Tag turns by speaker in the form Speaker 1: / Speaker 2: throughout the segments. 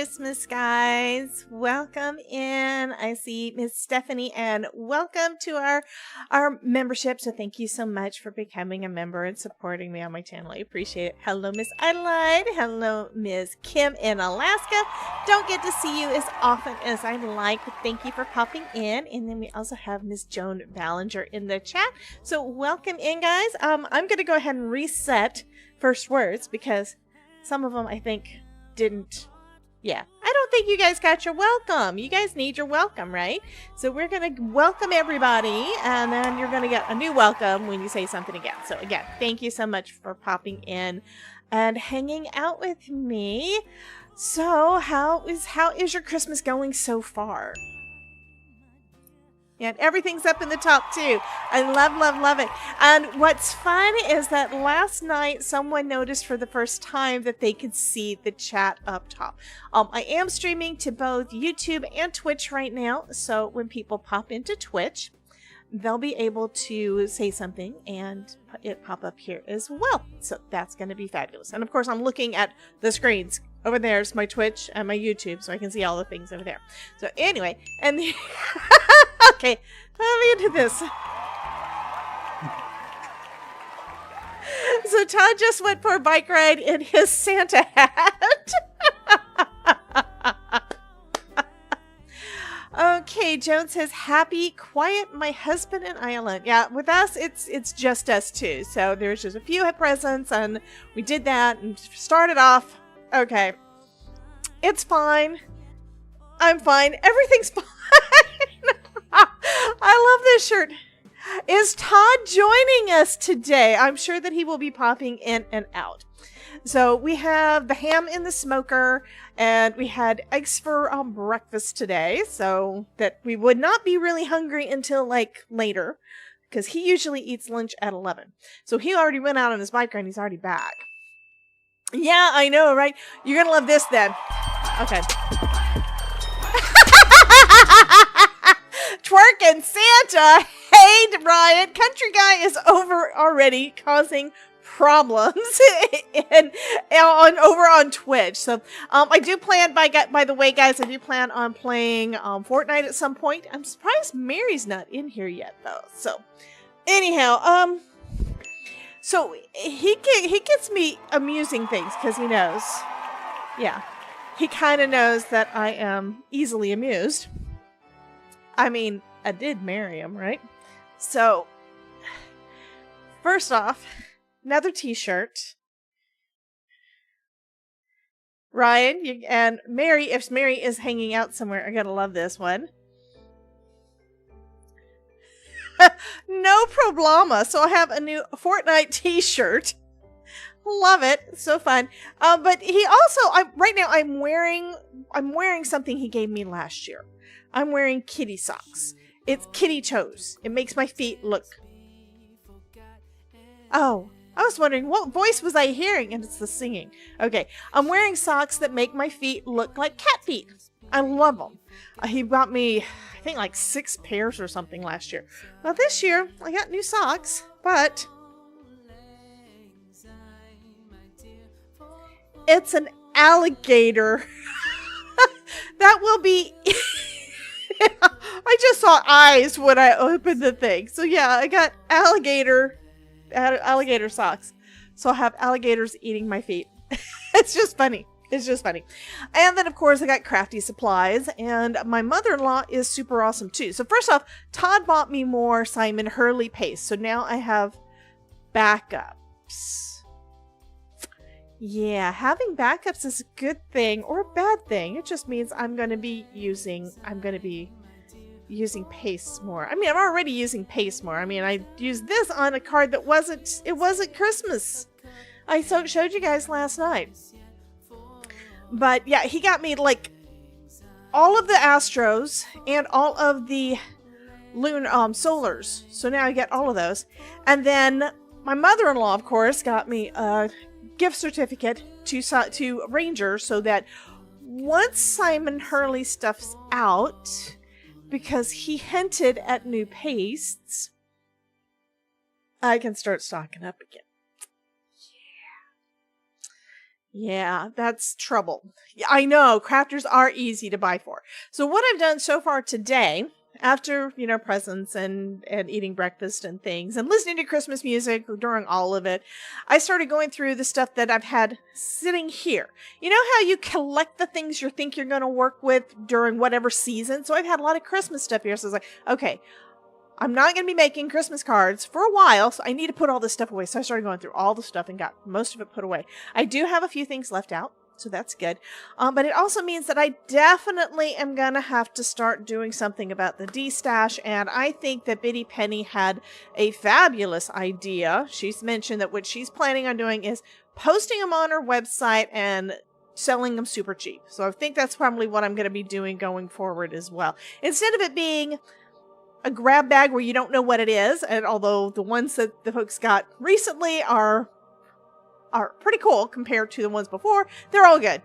Speaker 1: Christmas, guys. Welcome in. I see Miss Stephanie, and welcome to our membership. So thank you so much for becoming a member and supporting me on my channel. I appreciate it. Hello, Miss Adelaide. Hello, Miss Kim in Alaska. Don't get to see you as often as I'd like, but thank you for popping in. And then we also have Miss Joan Ballinger in the chat. So welcome in, guys. I'm going to go ahead and reset first words because some of them I think didn't. Yeah, I don't think you guys got your welcome. You guys need your welcome, right? So we're going to welcome everybody, and then you're going to get a new welcome when you say something again. So again, thank you so much for popping in and hanging out with me. So how is your Christmas going so far? And everything's up in the top too. I love it. And what's fun is that last night someone noticed for the first time that they could see the chat up top. I am streaming to both YouTube and Twitch right now. So when people pop into Twitch, they'll be able to say something and it pop up here as well. So that's going to be fabulous. And of course, I'm looking at the screens. Over there's my Twitch and my YouTube, so I can see all the things over there. So anyway, and okay, let me into this. So Todd just went for a bike ride in his Santa hat. Okay, Joan says, happy, quiet, my husband and I alone. Yeah, with us, it's just us two. So there's just a few presents, and we did that and started off. Okay. It's fine. I'm fine. Everything's fine. I love this shirt. Is Todd joining us today? I'm sure that he will be popping in and out. So we have the ham in the smoker, and we had eggs for breakfast today, so that we would not be really hungry until like later, because he usually eats lunch at 11. So he already went out on his bike ride and he's already back. Yeah, I know, right? You're going to love this then. Okay. Twerking Santa. Hey, Brian. Country guy is over already causing problems over on Twitch. So I do plan, by the way, guys, I do plan on playing Fortnite at some point. I'm surprised Mary's not in here yet, though. So anyhow, so he gets me amusing things because he knows. Yeah. He kind of knows that I am easily amused. I mean, I did marry him, right? So, first off, another t-shirt. Ryan and Mary, if Mary is hanging out somewhere, I gotta love this one. No problema. So I have a new Fortnite t-shirt. Love it. So fun. But he also, right now I'm wearing something he gave me last year. I'm wearing kitty socks. It's kitty toes. It makes my feet look. Oh, I was wondering what voice was I hearing, and it's the singing. Okay. I'm wearing socks that make my feet look like cat feet. I love them. He bought me, I think, like 6 pairs or something last year. Now this year, I got new socks, but it's an alligator. That will be... I just saw eyes when I opened the thing. So yeah, I got alligator socks. So I'll have alligators eating my feet. It's just funny. It's just funny. And then, of course, I got crafty supplies. And my mother-in-law is super awesome, too. So first off, Todd bought me more Simon Hurley paste. So now I have backups. Yeah, having backups is a good thing or a bad thing. It just means I'm going to be using paste more. I mean, I'm already using paste more. I mean, I used this on a card that wasn't Christmas. I showed you guys last night. But yeah, he got me like all of the Astros and all of the solars. So now I get all of those. And then my mother-in-law, of course, got me a gift certificate to Ranger so that once Simon Hurley stuff's out, because he hinted at new pastes, I can start stocking up again. Yeah, that's trouble. Yeah, I know crafters are easy to buy for. So what I've done so far today, after, presents and eating breakfast and things and listening to Christmas music during all of it, I started going through the stuff that I've had sitting here. You know how you collect the things you think you're going to work with during whatever season? So I've had a lot of Christmas stuff here. So I was like, okay, I'm not going to be making Christmas cards for a while, so I need to put all this stuff away. So I started going through all the stuff and got most of it put away. I do have a few things left out, so that's good. But it also means that I definitely am going to have to start doing something about the D-stash, and I think that Biddy Penny had a fabulous idea. She's mentioned that what she's planning on doing is posting them on her website and selling them super cheap. So I think that's probably what I'm going to be doing going forward as well. Instead of it being a grab bag where you don't know what it is, and although the ones that the folks got recently are pretty cool compared to the ones before, they're all good.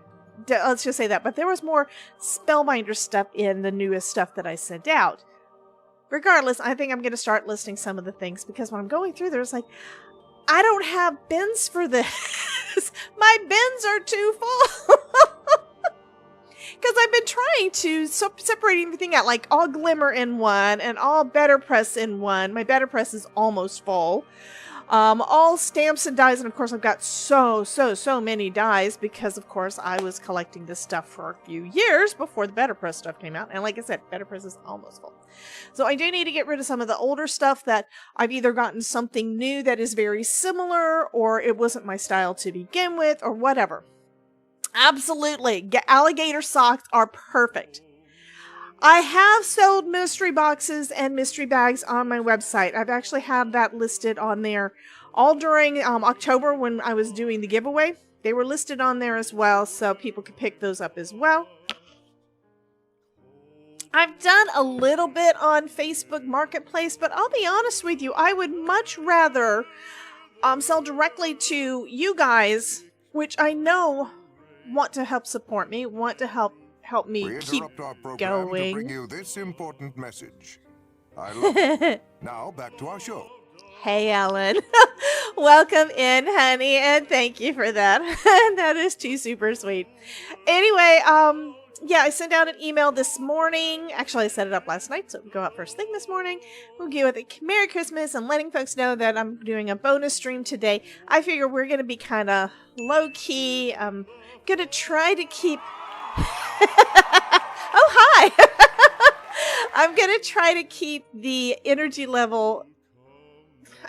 Speaker 1: Let's just say that. But there was more Spellbinders stuff in the newest stuff that I sent out. Regardless, I think I'm going to start listing some of the things, because when I'm going through, there's like, I don't have bins for this. My bins are too full. Because I've been trying to separate everything out, like all Glimmer in one and all Better Press in one. My Better Press is almost full. All stamps and dies, and of course I've got so many dies, because of course I was collecting this stuff for a few years before the Better Press stuff came out. And like I said, Better Press is almost full. So I do need to get rid of some of the older stuff that I've either gotten something new that is very similar, or it wasn't my style to begin with, or whatever. Absolutely. Alligator socks are perfect. I have sold mystery boxes and mystery bags on my website. I've actually had that listed on there all during October when I was doing the giveaway. They were listed on there as well, so people could pick those up as well. I've done a little bit on Facebook Marketplace, but I'll be honest with you, I would much rather sell directly to you guys, which I know want to help support me, want to help me keep going.
Speaker 2: To bring you this important message. I love it. Now back to our show.
Speaker 1: Hey, Ellen. Welcome in, honey, and thank you for that. That is too super sweet. Anyway, yeah, I sent out an email this morning. Actually, I set it up last night, so it would go out first thing this morning. We'll give it a Merry Christmas and letting folks know that I'm doing a bonus stream today. I figure we're going to be kind of low-key. I'm going to try to keep... Oh, hi! I'm going to try to keep the energy level...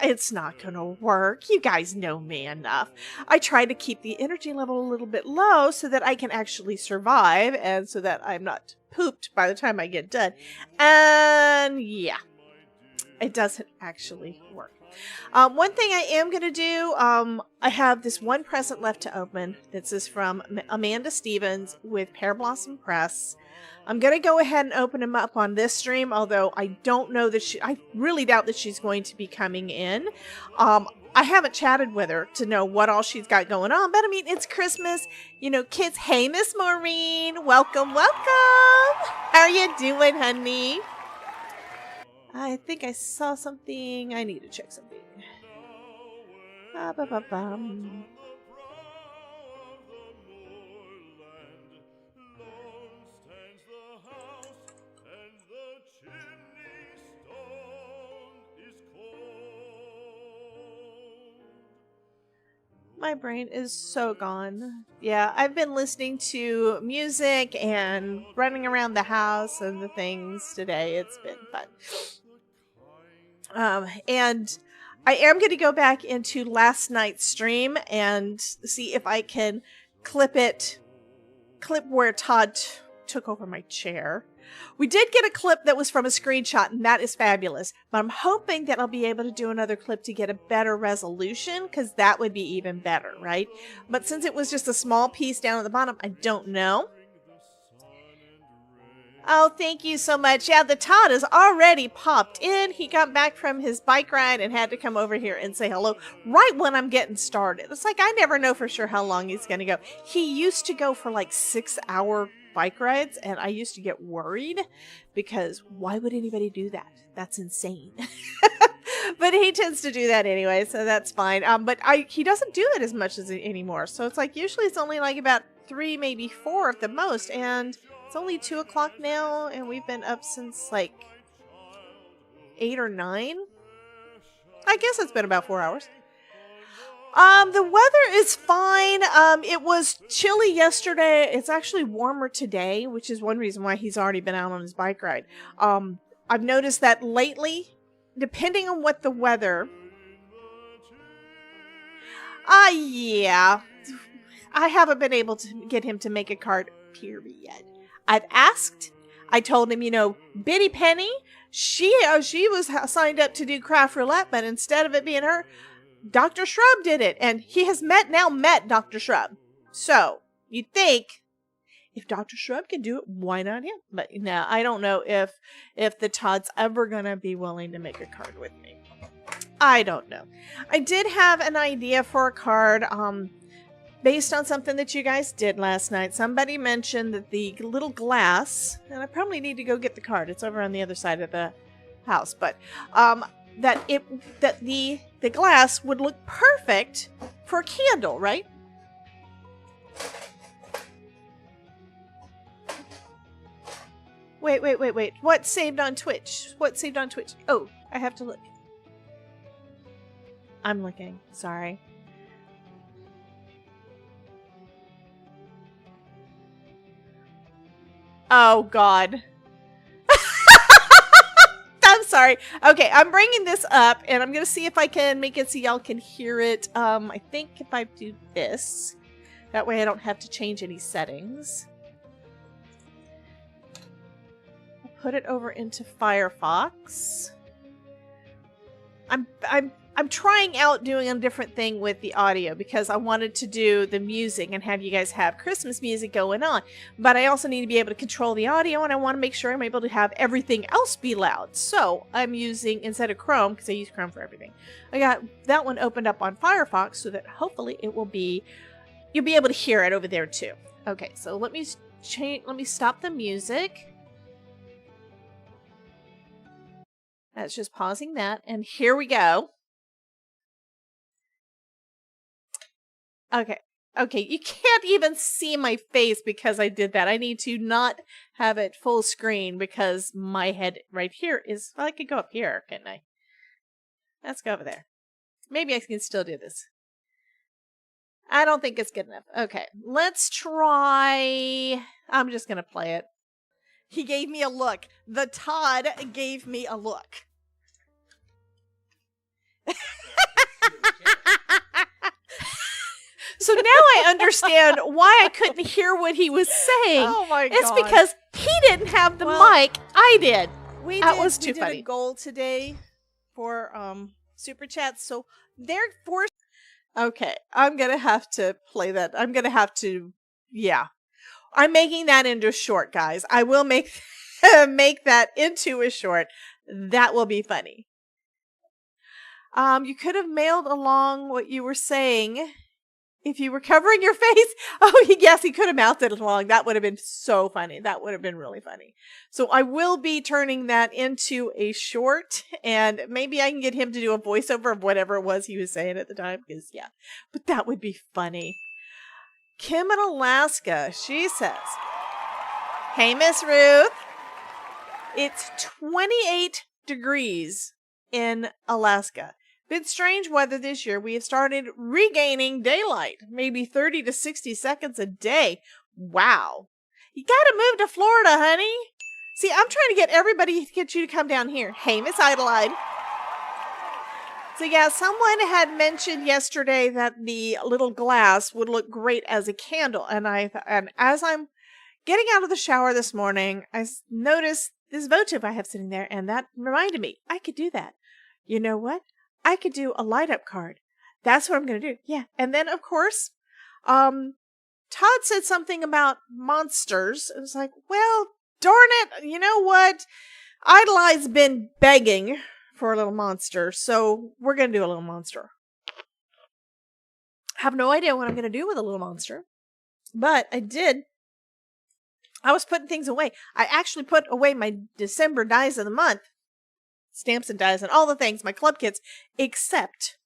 Speaker 1: It's not going to work. You guys know me enough. I try to keep the energy level a little bit low so that I can actually survive and so that I'm not pooped by the time I get done. And yeah, it doesn't actually work. One thing I am going to do, I have this one present left to open. This is from Amanda Stevens with Pear Blossom Press. I'm going to go ahead and open them up on this stream, although I don't know that I really doubt that she's going to be coming in. I haven't chatted with her to know what all she's got going on, but I mean, it's Christmas, kids. Hey, Miss Maureen, welcome. How are you doing, honey? I think I saw something. I need to check something. My brain is so gone. Yeah, I've been listening to music and running around the house and the things today. It's been fun. And I am going to go back into last night's stream and see if I can clip where Todd took over my chair. We did get a clip that was from a screenshot, and that is fabulous. But I'm hoping that I'll be able to do another clip to get a better resolution, because that would be even better, right? But since it was just a small piece down at the bottom, I don't know. Oh, thank you so much. Yeah, the Todd has already popped in. He got back from his bike ride and had to come over here and say hello right when I'm getting started. It's like I never know for sure how long he's going to go. He used to go for like 6-hour bike rides, and I used to get worried because why would anybody do that? That's insane. But he tends to do that anyway, so that's fine. But he doesn't do it as much as anymore. So it's like usually it's only like about 3, maybe 4 at the most, and it's only 2 o'clock now, and we've been up since like 8 or 9. I guess it's been about 4 hours. The weather is fine. It was chilly yesterday. It's actually warmer today, which is one reason why he's already been out on his bike ride. I've noticed that lately, depending on what the weather... yeah. I haven't been able to get him to make a card, period, yet. I've asked. I told him, Biddy Penny, she was signed up to do craft roulette, but instead of it being her, Dr. Shrub did it, and he has met Dr. Shrub. So, you'd think, if Dr. Shrub can do it, why not him? But no, I don't know if the Todd's ever going to be willing to make a card with me. I don't know. I did have an idea for a card, based on something that you guys did last night. Somebody mentioned that the little glass, and I probably need to go get the card. It's over on the other side of the house, but, that the glass would look perfect for a candle, right? Wait. What's saved on Twitch? Oh, I have to look. I'm looking. Sorry. Oh, God. I'm sorry. Okay, I'm bringing this up, and I'm going to see if I can make it so y'all can hear it. I think if I do this, that way I don't have to change any settings. I'll put it over into Firefox. I'm trying out doing a different thing with the audio because I wanted to do the music and have you guys have Christmas music going on. But I also need to be able to control the audio, and I want to make sure I'm able to have everything else be loud. So I'm using, instead of Chrome, because I use Chrome for everything, I got that one opened up on Firefox so that hopefully it will be, you'll be able to hear it over there too. Okay, so let me stop the music. That's just pausing that, and here we go. Okay, you can't even see my face because I did that. I need to not have it full screen because my head right here is, well, I could go up here, couldn't I? Let's go over there. Maybe I can still do this. I don't think it's good enough. Okay, let's try, I'm just going to play it. He gave me a look. The Todd gave me a look. So now I understand why I couldn't hear what he was saying. Oh my God. It's because he didn't have the mic. I did. That was too funny. We did a goal today for Super Chats. So they're forced. Okay, I'm going to have to play that. I'm going to have to, yeah. I'm making that into a short, guys. I will make that into a short. That will be funny. You could have mailed along what you were saying if you were covering your face. Oh, yes, he could have mouthed it along. That would have been so funny. That would have been really funny. So I will be turning that into a short, and maybe I can get him to do a voiceover of whatever it was he was saying at the time, because, yeah. But that would be funny. Kim in Alaska, she says, "Hey, Miss Ruth, it's 28 degrees in Alaska. Been strange weather this year. We have started regaining daylight, maybe 30 to 60 seconds a day. Wow. You gotta move to Florida, honey. See, I'm trying to get everybody to get you to come down here. Hey, Miss Idleide." So yeah, someone had mentioned yesterday that the little glass would look great as a candle. And as I'm getting out of the shower this morning, I noticed this votive I have sitting there, and that reminded me, I could do that. You know what? I could do a light up card. That's what I'm going to do. Yeah. And then, of course, Todd said something about monsters. It was like, well, darn it. You know what? Idolize's been begging for a little monster. So we're going to do a little monster. I have no idea what I'm going to do with a little monster. But I did. I was putting things away. I actually put away my December dies of the month. stamps and dies and all the things, my club kits, except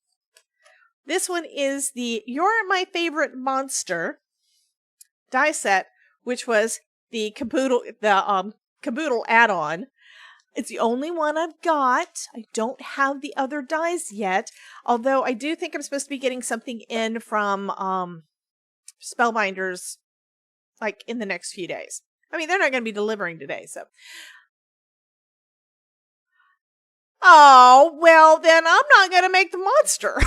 Speaker 1: this one is the You're My Favorite Monster die set, which was the Caboodle add-on. It's the only one I've got. I don't have the other dies yet, although I do think I'm supposed to be getting something in from Spellbinders like in the next few days. I mean, they're not going to be delivering today, so. Oh, well, then I'm not going to make the monster.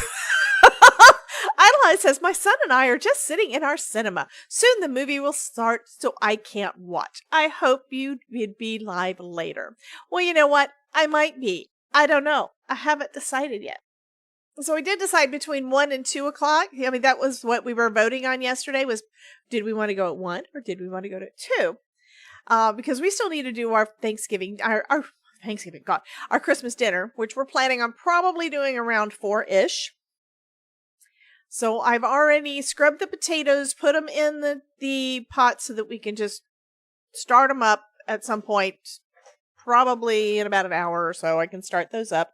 Speaker 1: Idolize says, my son and I are just sitting in our cinema. Soon the movie will start, so I can't watch. I hope you'd be live later. Well, you know what? I might be. I don't know. I haven't decided yet. So I did decide between 1 and 2 o'clock. I mean, that was what we were voting on yesterday was, did we want to go at 1 or did we want to go to 2? Because we still need to do our Thanksgiving, our Thanksgiving, God, our Christmas dinner, which we're planning on probably doing around 4-ish. So I've already scrubbed the potatoes, put them in the pot so that we can just start them up at some point, probably in about an hour or so. I can start those up,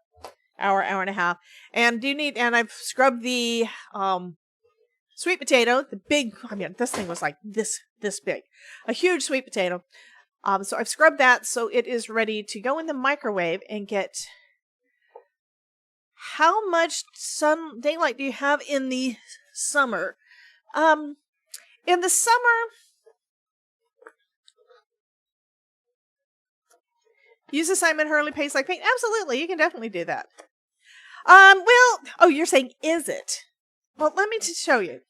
Speaker 1: hour and a half. And I've scrubbed the sweet potato, the big, I mean, this thing was like this big, a huge sweet potato. So I've scrubbed that so it is ready to go in the microwave and get. How much daylight do you have in the summer? In the summer, use the Simon Hurley paste like paint. Absolutely, you can definitely do that. You're saying, is it? Well, let me just show you.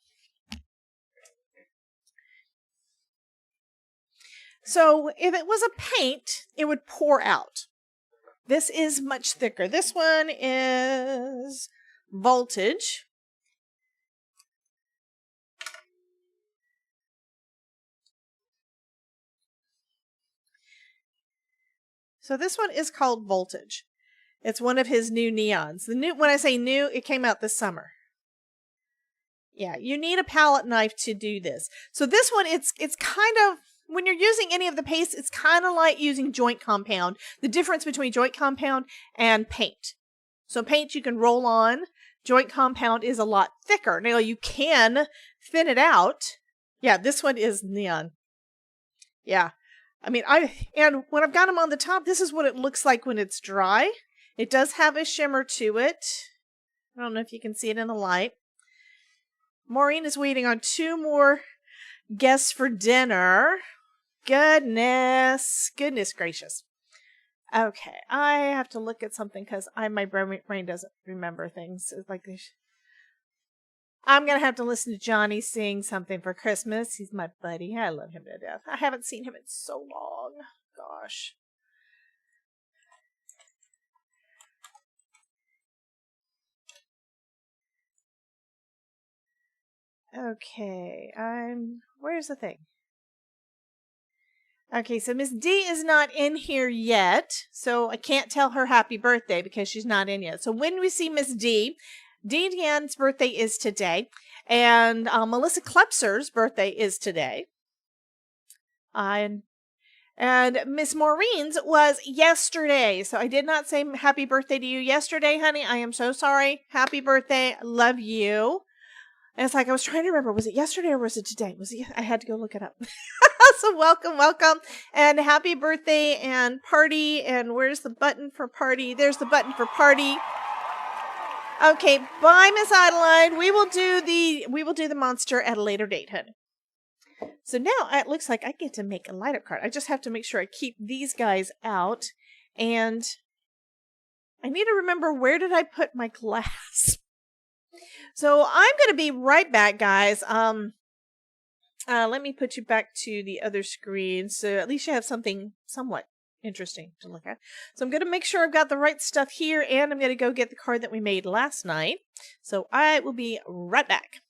Speaker 1: So if it was a paint, it would pour out. This is much thicker. This one is Voltage. So this one is called Voltage. It's one of his new neons. When I say new, it came out this summer. Yeah, you need a palette knife to do this. So this one, it's kind of, when you're using any of the paste, it's kind of like using joint compound. The difference between joint compound and paint. So paint you can roll on. Joint compound is a lot thicker. Now you can thin it out. Yeah, this one is neon. Yeah. I mean, and when I've got them on the top, this is what it looks like when it's dry. It does have a shimmer to it. I don't know if you can see it in the light. Maureen is waiting on 2 more guests for dinner. Goodness gracious. Okay, I have to look at something because my brain doesn't remember things. It's like this. I'm going to have to listen to Johnny sing something for Christmas. He's my buddy. I love him to death. I haven't seen him in so long. Gosh. Okay, where's the thing? Okay, so Miss D is not in here yet, so I can't tell her happy birthday because she's not in yet. So when we see Miss D, Deanne's birthday is today, and Melissa Klepser's birthday is today. And Miss Maureen's was yesterday, so I did not say happy birthday to you yesterday, honey. I am so sorry. Happy birthday. Love you. And it's like, I was trying to remember, was it yesterday or was it today? I had to go look it up. So welcome, and happy birthday and party. And where's the button for party? There's the button for party. Okay, bye, Miss Adeline. We will do the monster at a later date, honey. So now it looks like I get to make a light up card. I just have to make sure I keep these guys out, and I need to remember, where did I put my glass? So I'm going to be right back, guys. Let me put you back to the other screen so at least you have something somewhat interesting to look at. So I'm going to make sure I've got the right stuff here, and I'm going to go get the card that we made last night. So I will be right back.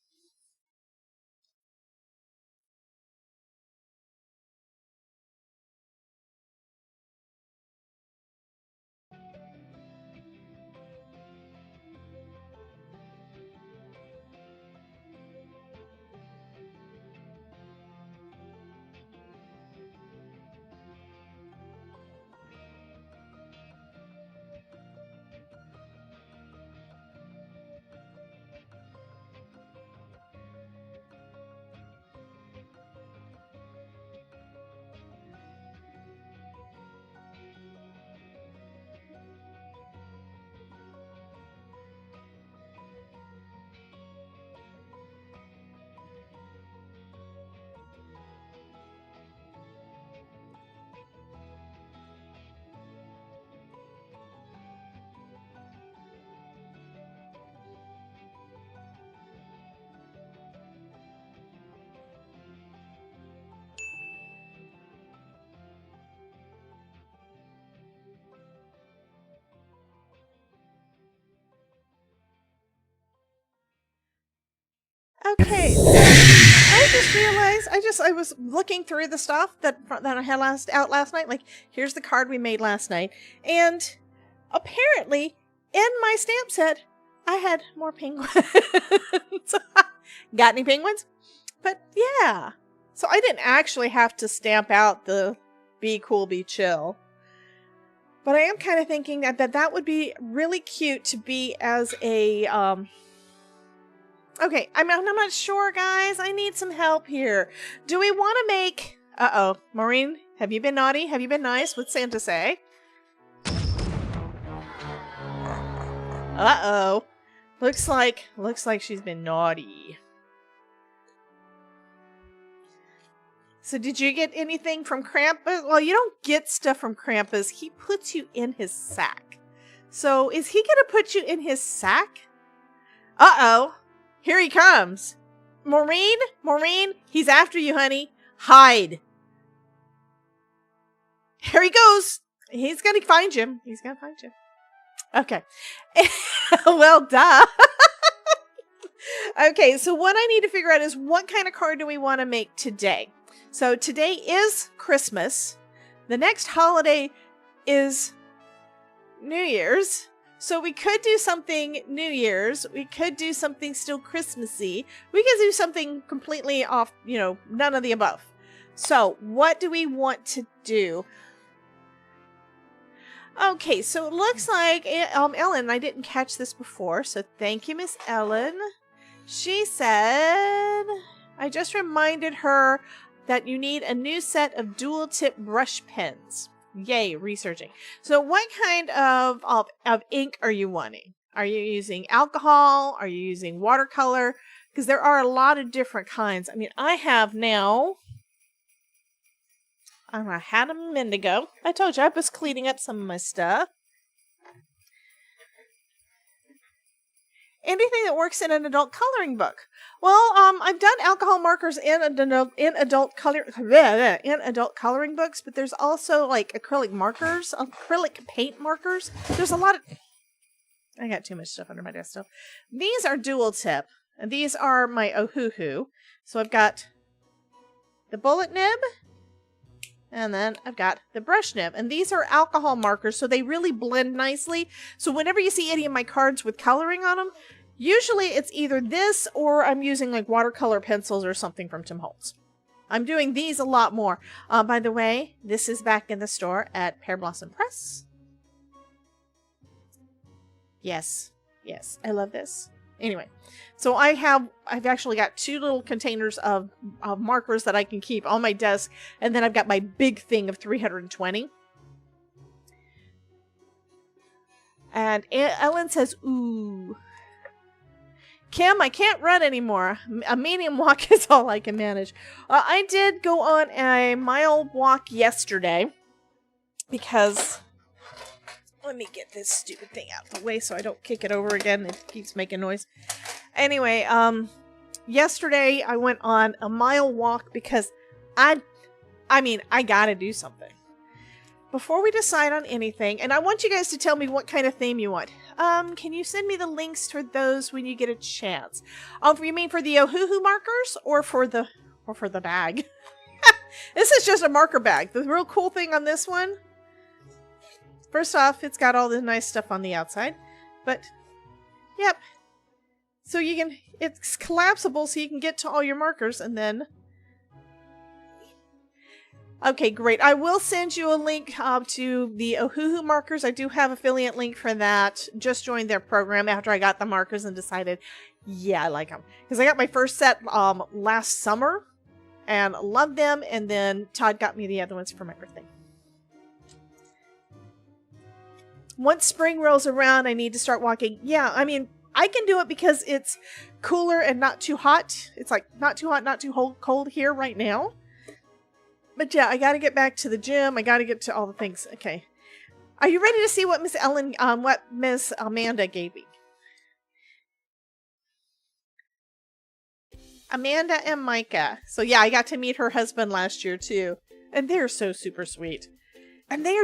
Speaker 1: Okay, so I just realized I was looking through the stuff that I had last night. Like, here's the card we made last night, and apparently in my stamp set I had more penguins. Got any penguins? But yeah, so I didn't actually have to stamp out the "Be Cool, Be Chill." But I am kind of thinking that would be really cute to be as a okay, I'm not sure, guys. I need some help here. Do we want to make... Uh-oh. Maureen, have you been naughty? Have you been nice? What's Santa say? Uh-oh. Looks like she's been naughty. So did you get anything from Krampus? Well, you don't get stuff from Krampus. He puts you in his sack. So is he going to put you in his sack? Uh-oh. Here he comes. Maureen, he's after you, honey. Hide. Here he goes. He's going to find you. Okay. Well, duh. Okay, so what I need to figure out is what kind of card do we want to make today? So today is Christmas. The next holiday is New Year's. So we could do something New Year's. We could do something still Christmassy. We could do something completely off, none of the above. So what do we want to do? Okay, so it looks like Ellen, I didn't catch this before, so thank you, Miss Ellen. She said, I just reminded her that you need a new set of dual tip brush pens. Yay, researching. So what kind of ink are you wanting? Are you using alcohol? Are you using watercolor? Because there are a lot of different kinds. I mean, I have now... I had a minute ago. I told you I was cleaning up some of my stuff. Anything that works in an adult coloring book. Well, I've done alcohol markers in adult coloring books, but there's also like acrylic markers, acrylic paint markers. There's a lot of... I got too much stuff under my desk still. These are dual tip, and these are my Ohuhu. So I've got the bullet nib, and then I've got the brush nib. And these are alcohol markers, so they really blend nicely. So whenever you see any of my cards with coloring on them, usually it's either this or I'm using like watercolor pencils or something from Tim Holtz. I'm doing these a lot more. By the way, this is back in the store at Pear Blossom Press. Yes, I love this. Anyway, so I've actually got 2 little containers of markers that I can keep on my desk, and then I've got my big thing of 320. And Ellen says, ooh. Kim, I can't run anymore. A medium walk is all I can manage. I did go on a mile walk yesterday because... Let me get this stupid thing out of the way so I don't kick it over again. It keeps making noise. Anyway, yesterday I went on a mile walk because I gotta do something. Before we decide on anything, and I want you guys to tell me what kind of theme you want. Can you send me the links for those when you get a chance? You mean for the Ohuhu markers or for the bag? This is just a marker bag. The real cool thing on this one, first off, it's got all the nice stuff on the outside, but yep. So it's collapsible so you can get to all your markers and then... Okay, great. I will send you a link to the Ohuhu markers. I do have affiliate link for that. Just joined their program after I got the markers and decided, yeah, I like them. Because I got my first set last summer and loved them, and then Todd got me the other ones for my birthday. Once spring rolls around, I need to start walking. Yeah, I mean, I can do it because it's cooler and not too hot. It's like not too hot, not too cold here right now. But yeah, I gotta get back to the gym. I gotta get to all the things. Okay. Are you ready to see what Miss Amanda gave me? Amanda and Micah. So yeah, I got to meet her husband last year too. And they're so super sweet. And they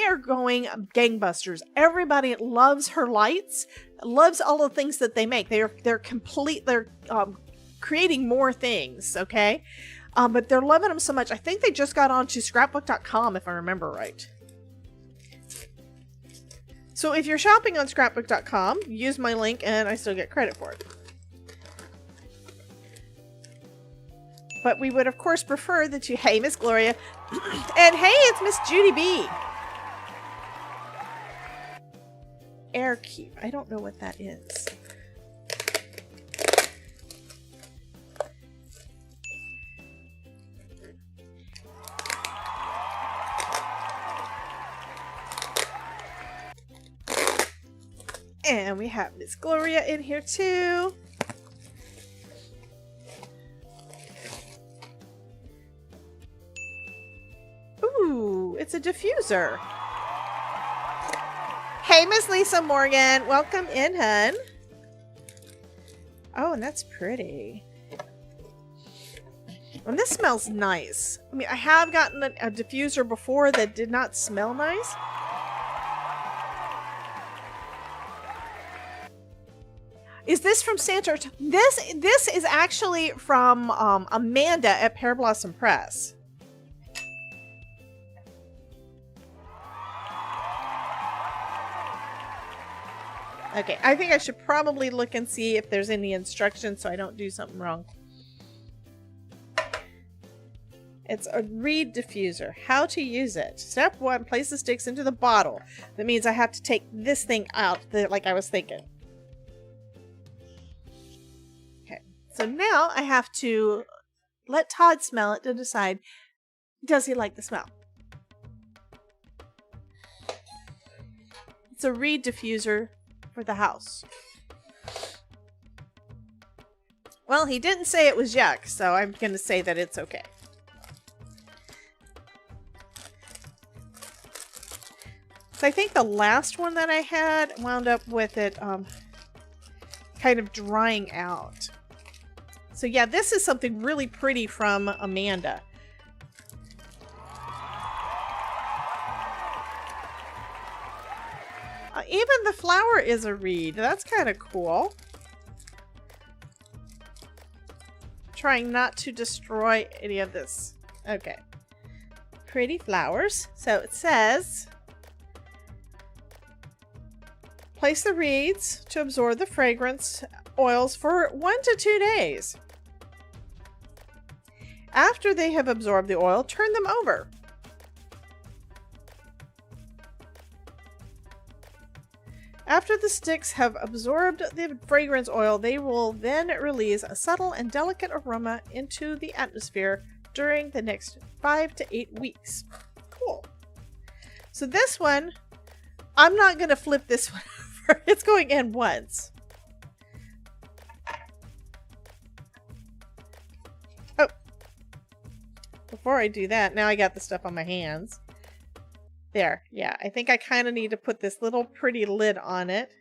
Speaker 1: are going gangbusters. Everybody loves her lights, loves all the things that they make. They're creating more things, okay? But they're loving them so much. I think they just got onto scrapbook.com, if I remember right. So if you're shopping on scrapbook.com, use my link and I still get credit for it. But we would, of course, prefer that you... Hey, Miss Gloria. And hey, it's Miss Judy B. Airkeep. I don't know what that is. And we have Miss Gloria in here too. Ooh, it's a diffuser. Hey, Miss Lisa Morgan. Welcome in, hun. Oh, and that's pretty. And this smells nice. I mean, I have gotten a diffuser before that did not smell nice. Is this from Santa? This is actually from Amanda at Pear Blossom Press. Okay, I think I should probably look and see if there's any instructions so I don't do something wrong. It's a reed diffuser. How to use it. Step 1, place the sticks into the bottle. That means I have to take this thing out, like I was thinking. So now I have to let Todd smell it to decide, does he like the smell? It's a reed diffuser for the house. Well, he didn't say it was yuck, so I'm going to say that it's okay. So I think the last one that I had wound up with it kind of drying out. So yeah, this is something really pretty from Amanda. Even the flower is a reed. That's kind of cool. Trying not to destroy any of this. Okay. Pretty flowers. So it says, place the reeds to absorb the fragrance oils for 1 to 2 days. After they have absorbed the oil, turn them over. After the sticks have absorbed the fragrance oil, they will then release a subtle and delicate aroma into the atmosphere during the next 5 to 8 weeks. Cool. So this one, I'm not going to flip this one over. It's going in once. Oh. Before I do that, now I got the stuff on my hands. There, yeah, I think I kind of need to put this little pretty lid on it.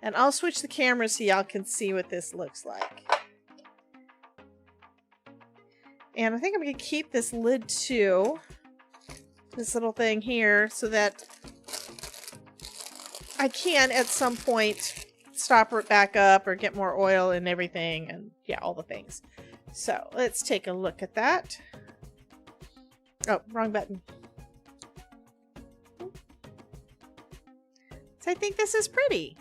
Speaker 1: And I'll switch the camera so y'all can see what this looks like. And I think I'm going to keep this lid too. This little thing here so that I can at some point stopper it back up or get more oil and everything. And yeah, all the things. So let's take a look at that. Oh, wrong button. So I think this is pretty.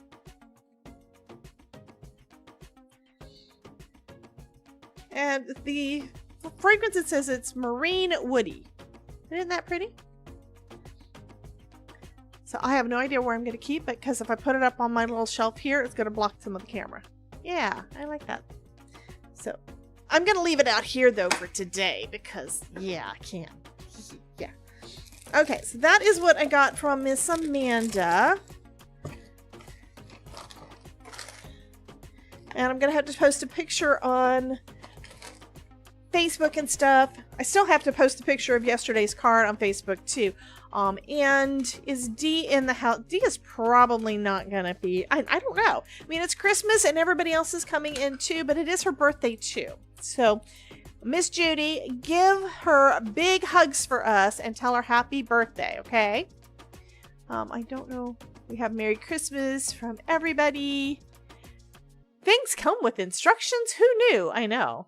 Speaker 1: And the fragrance, it says it's marine woody. Isn't that pretty? So I have no idea where I'm going to keep it, because if I put it up on my little shelf here, it's going to block some of the camera. Yeah, I like that. So I'm going to leave it out here though for today, because yeah, I can. Yeah. Okay, so that is what I got from Miss Amanda. And I'm going to have to post a picture on Facebook and stuff. I still have to post a picture of yesterday's card on Facebook too. And is Dee in the house? Dee is probably not going to be. I don't know. I mean, it's Christmas and everybody else is coming in too, but it is her birthday too. So, Miss Judy, give her big hugs for us and tell her happy birthday, okay? I don't know. We have Merry Christmas from everybody. Things come with instructions. Who knew? I know.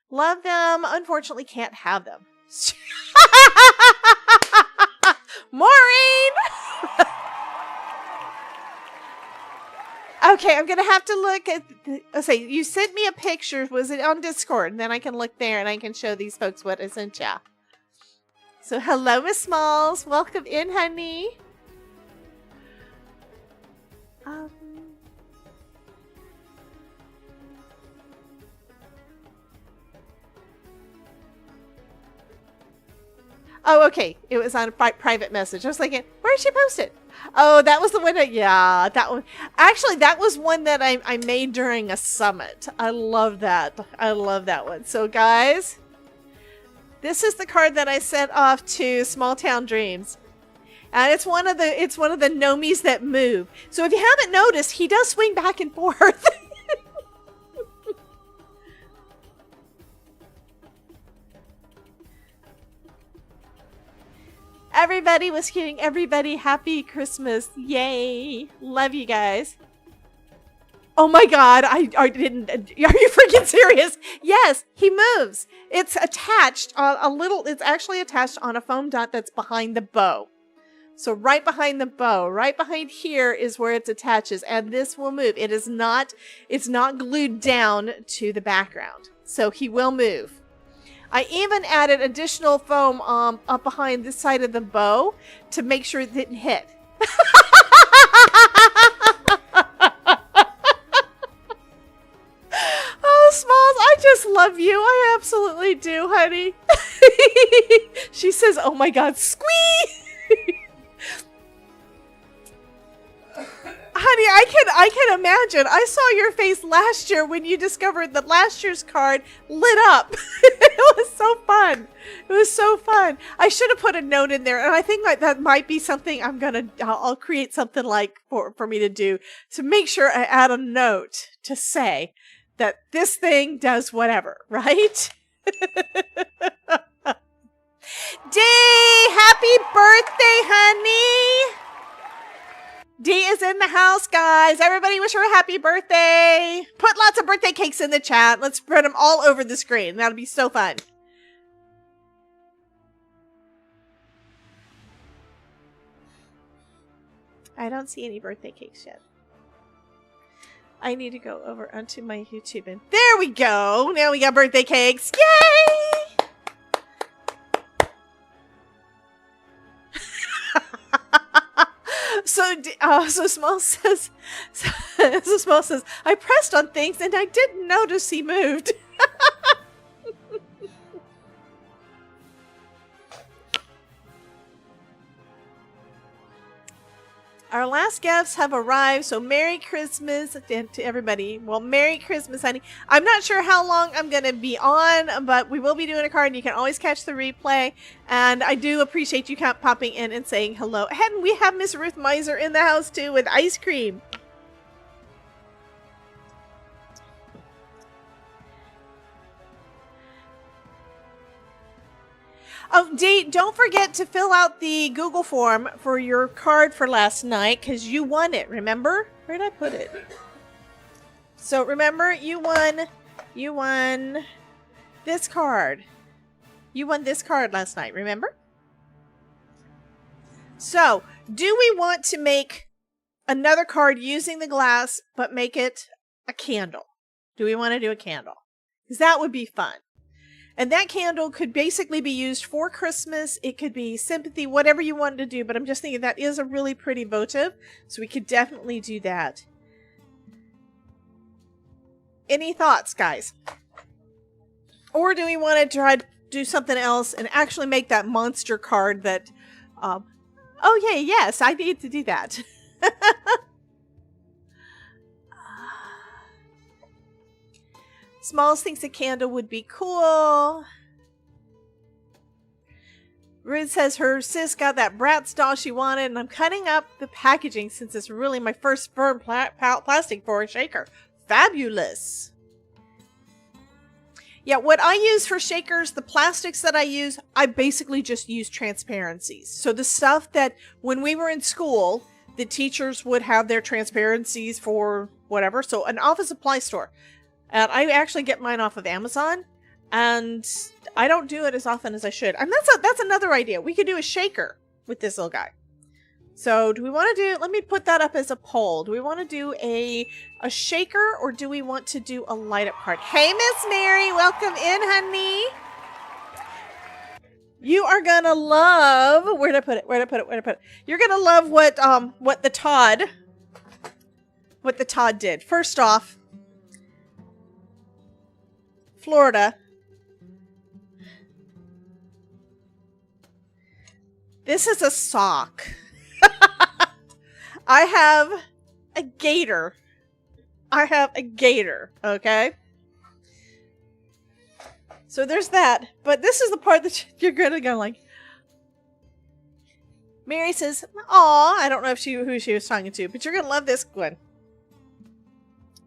Speaker 1: Love them. Unfortunately, can't have them. Maureen! Okay, I'm going to have to look at... say, you sent me a picture. Was it on Discord? And then I can look there and I can show these folks what I sent ya. So, hello, Miss Smalls. Welcome in, honey. Oh, okay. It was on a private message. I was like, where did she post it? Oh, that was the one that, yeah, that one. Actually, that was one that I made during a summit. I love that. I love that one. So, guys, this is the card that I sent off to Small Town Dreams. And it's one of the gnomies that move. So if you haven't noticed, he does swing back and forth. Everybody was getting everybody happy Christmas. Yay. Love you guys. Oh my God. I didn't. Are you freaking serious? Yes, he moves. It's attached it's actually attached on a foam dot that's behind the bow. So right behind the bow, right behind here is where it attaches, and this will move. It's not glued down to the background. So he will move. I even added additional foam up behind this side of the bow to make sure it didn't hit. Oh, Smalls, I just love you. I absolutely do, honey. She says, oh my God, squee! Honey, I can imagine. I saw your face last year when you discovered that last year's card lit up. It was so fun. It was so fun. I should have put a note in there, and I think that might be something I'll create something like for me to do, to make sure I add a note to say that this thing does whatever, right? Dee, happy birthday, honey. Dee is in the house, guys. Everybody wish her a happy birthday. Put lots of birthday cakes in the chat. Let's spread them all over the screen. That'll be so fun. I don't see any birthday cakes yet. I need to go over onto my YouTube and there we go. Now we got birthday cakes. Yay! So Small says, I pressed on things and I didn't notice he moved. Our last gifts have arrived, so Merry Christmas to everybody. Well, Merry Christmas, honey. I'm not sure how long I'm going to be on, but we will be doing a card, and you can always catch the replay. And I do appreciate you popping in and saying hello. And we have Miss Ruth Miser in the house, too, with ice cream. Oh, Dee, don't forget to fill out the Google form for your card for last night, because you won it, remember? Where did I put it? So remember, you won this card. You won this card last night, remember? So, do we want to make another card using the glass, but make it a candle? Do we want to do a candle? Because that would be fun. And that candle could basically be used for Christmas. It could be sympathy, whatever you wanted to do. But I'm just thinking that is a really pretty votive. So we could definitely do that. Any thoughts, guys? Or do we want to try to do something else and actually make that monster card that... oh, yeah, yes, I need to do that. Smalls thinks a candle would be cool. Ruth says her sis got that Bratz doll she wanted, and I'm cutting up the packaging since it's really my first firm plastic for a shaker. Fabulous. Yeah, what I use for shakers, the plastics that I use, I basically just use transparencies. So the stuff that when we were in school, the teachers would have their transparencies for whatever. So an office supply store. And I actually get mine off of Amazon. And I don't do it as often as I should. And that's another idea. We could do a shaker with this little guy. So do we want to do, let me put that up as a poll. Do we want to do a shaker or do we want to do a light up card? Hey, Miss Mary, welcome in, honey. You are going to love, where'd I put it? You're going to love what the Todd did. First off, Florida. This is a sock. I have a gator. Okay? So there's that. But this is the part that you're going to go like. Mary says, aw, I don't know who she was talking to, but you're going to love this one.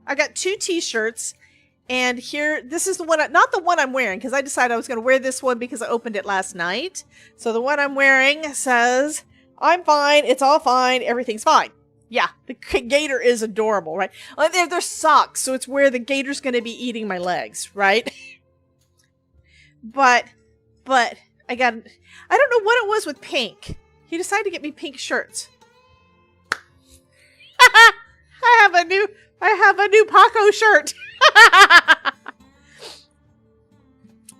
Speaker 1: I got 2 t-shirts. And here, this is the one, not the one I'm wearing, because I decided I was going to wear this one because I opened it last night. So the one I'm wearing says, I'm fine, it's all fine, everything's fine. Yeah, the gator is adorable, right? They're socks, so it's where the gator's going to be eating my legs, right? but, I don't know what it was with pink. He decided to get me pink shirts. I have a new Paco shirt.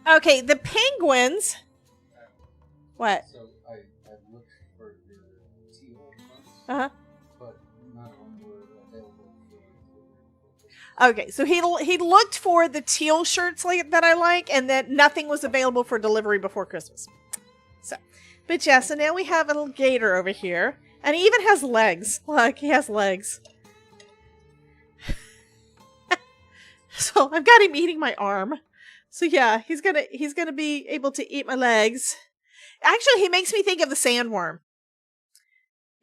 Speaker 1: Okay, the penguins. What?
Speaker 3: So I looked for your teal ones, but none of them were available.
Speaker 1: Okay, so he looked for the teal shirts that I like, and that nothing was available for delivery before Christmas. So, but yeah, so now we have a little gator over here, and he even has legs. Look, he has legs. So I've got him eating my arm. So yeah, he's gonna be able to eat my legs. Actually, he makes me think of the sandworm.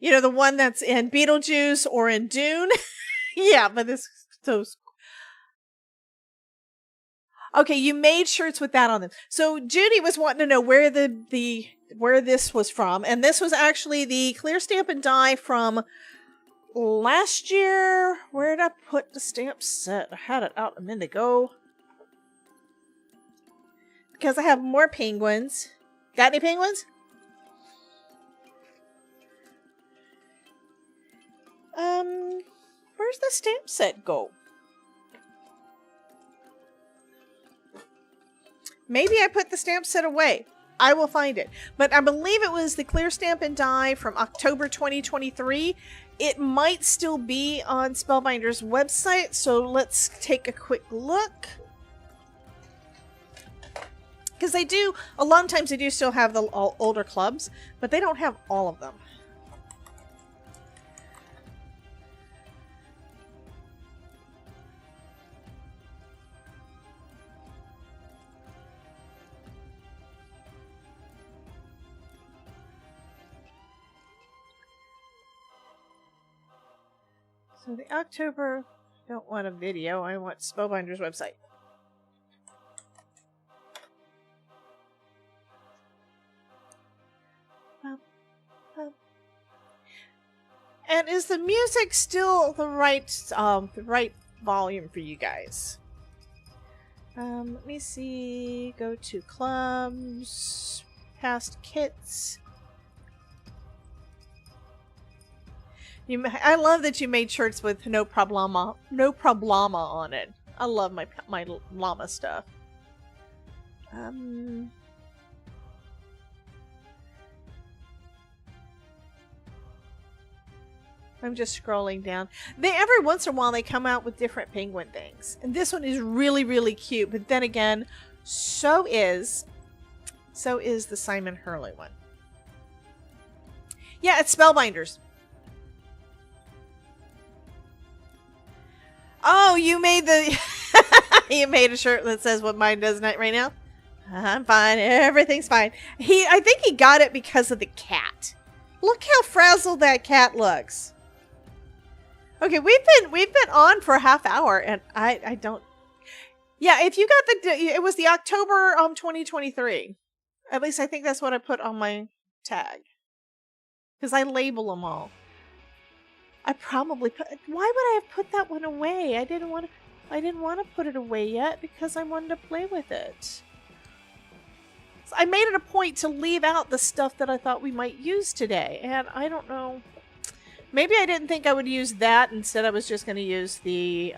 Speaker 1: You know, the one that's in Beetlejuice or in Dune. Yeah, but those. Okay, you made shirts with that on them. So Judy was wanting to know where where this was from, and this was actually the clear stamp and die from last year. Where did I put the stamp set? I had it out a minute ago. Because I have more penguins. Got any penguins? Where's the stamp set go? Maybe I put the stamp set away. I will find it. But I believe it was the clear stamp and die from October 2023. It might still be on Spellbinders' website, so let's take a quick look. Because they do, a lot of times they do still have the older clubs, but they don't have all of them. So the October, I don't want a video, I want Spellbinders' website. And is the music still the right volume for you guys? Let me see. Go to clubs, past kits. I love that you made shirts with no problema on it. I love my llama stuff. I'm just scrolling down. Every once in a while they come out with different penguin things. And this one is really, really cute. But then again, so is the Simon Hurley one. Yeah, it's Spellbinders. Oh, you made you made a shirt that says what mine does right now? I'm fine. Everything's fine. I think he got it because of the cat. Look how frazzled that cat looks. Okay, we've been on for a half hour, and I don't. Yeah, if you got it was the October 2023. At least I think that's what I put on my tag, because I label them all. I probably put, why would I have put that one away? I didn't want to put it away yet because I wanted to play with it. So I made it a point to leave out the stuff that I thought we might use today. And I don't know. Maybe I didn't think I would use that. Instead, I was just going to use the,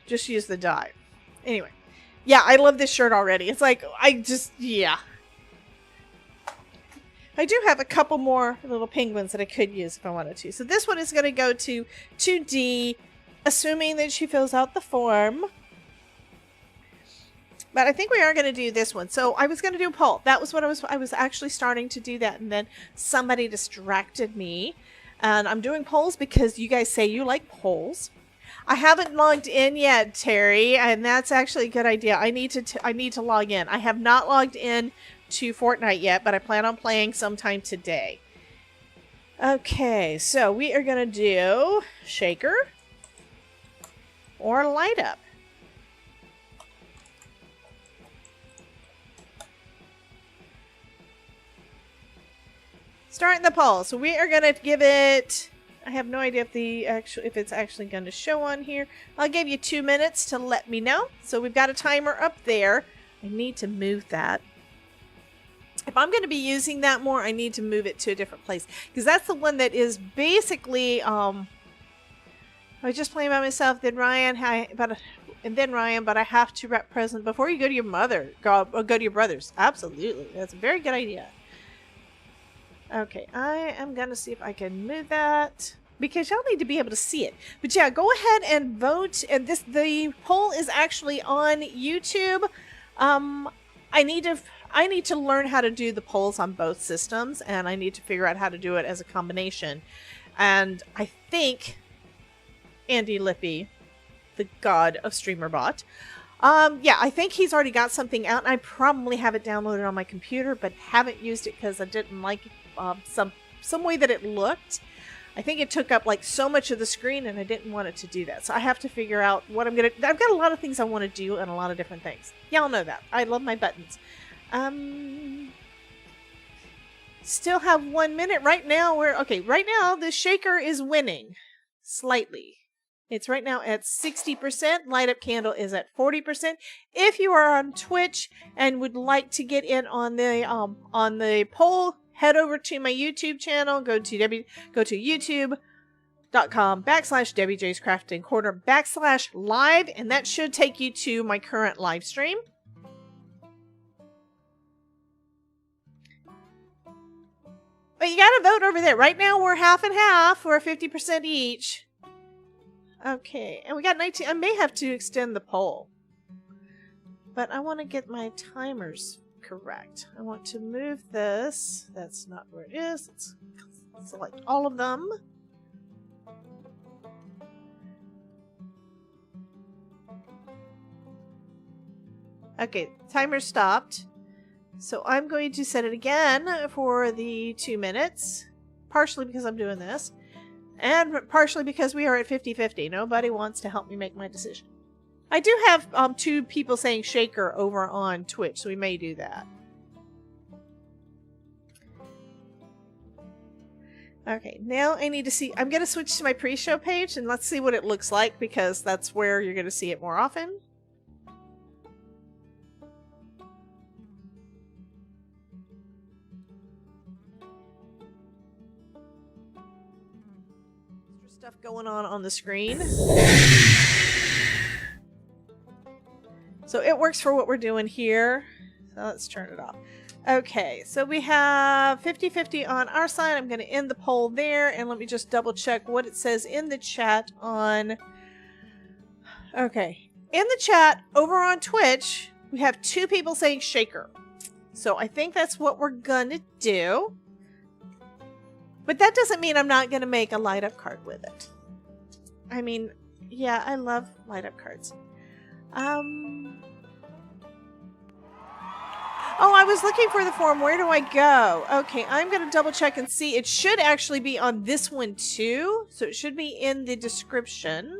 Speaker 1: just use the dye. Anyway. Yeah, I love this shirt already. It's like, yeah. I do have a couple more little penguins that I could use if I wanted to. So this one is going to go to 2D, assuming that she fills out the form. But I think we are going to do this one. So I was going to do a poll. That was what I was actually starting to do that. And then somebody distracted me. And I'm doing polls because you guys say you like polls. I haven't logged in yet, Terry, and that's actually a good idea. I need to log in. I have not logged in to Fortnite yet, but I plan on playing sometime today. Okay, so we are going to do Shaker or Light Up. Starting the poll. So we are going to give it... I have no idea if it's actually going to show on here. I'll give you 2 minutes to let me know. So we've got a timer up there. I need to move that. If I'm going to be using that more, I need to move it to a different place. Because that's the one that is basically, I was just playing by myself, then Ryan, but I have to rep present before you go to your mother, go to your brothers. Absolutely. That's a very good idea. Okay, I am going to see if I can move that because y'all need to be able to see it. But yeah, go ahead and vote. And the poll is actually on YouTube. I need to learn how to do the polls on both systems, and I need to figure out how to do it as a combination. And I think Andy Lippy, the god of StreamerBot, yeah, I think he's already got something out, and I probably have it downloaded on my computer, but haven't used it because I didn't like some way that it looked. I think it took up like so much of the screen, and I didn't want it to do that. So I have to figure out what I've got a lot of things I want to do and a lot of different things. Y'all know that. I love my buttons. Still have 1 minute right now. Right now the shaker is winning slightly. It's right now at 60%. Light Up Candle is at 40%. If you are on Twitch and would like to get in on the poll, head over to my YouTube channel. Go to youtube.com/WJ's Crafting Corner /live, and that should take you to my current live stream. But you gotta vote over there. Right now we're half and half. We're 50% each. Okay, and we got 19. I may have to extend the poll. But I want to get my timers correct. I want to move this. That's not where it is. Let's select all of them. Okay, timer stopped. So I'm going to set it again for the 2 minutes. Partially because I'm doing this. And partially because we are at 50-50. Nobody wants to help me make my decision. I do have 2 people saying shaker over on Twitch, so we may do that. Okay, now I need to see. I'm going to switch to my pre-show page and let's see what it looks like because that's where you're going to see it more often. Stuff going on the screen. So it works for what we're doing here. So let's turn it off. Okay, so we have 50-50 on our side. I'm going to end the poll there, and let me just double check what it says in the chat on... Okay, in the chat over on Twitch, we have 2 people saying shaker. So I think that's what we're going to do. But that doesn't mean I'm not going to make a light up card with it. I mean, yeah, I love light up cards. Oh, I was looking for the form. Where do I go? Okay, I'm going to double check and see. It should actually be on this one too. So it should be in the description.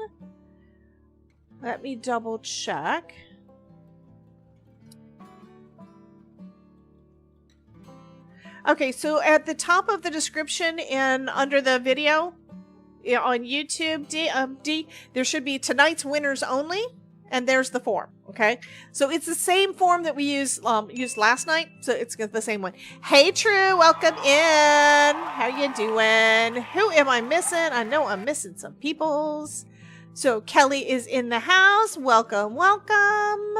Speaker 1: Let me double check. Okay, so at the top of the description and under the video on YouTube, D, there should be tonight's winners only, and there's the form. Okay, so it's the same form that we used last night, so it's the same one. Hey, True, welcome in. How you doing? Who am I missing? I know I'm missing some peoples. So Kelly is in the house. Welcome, welcome.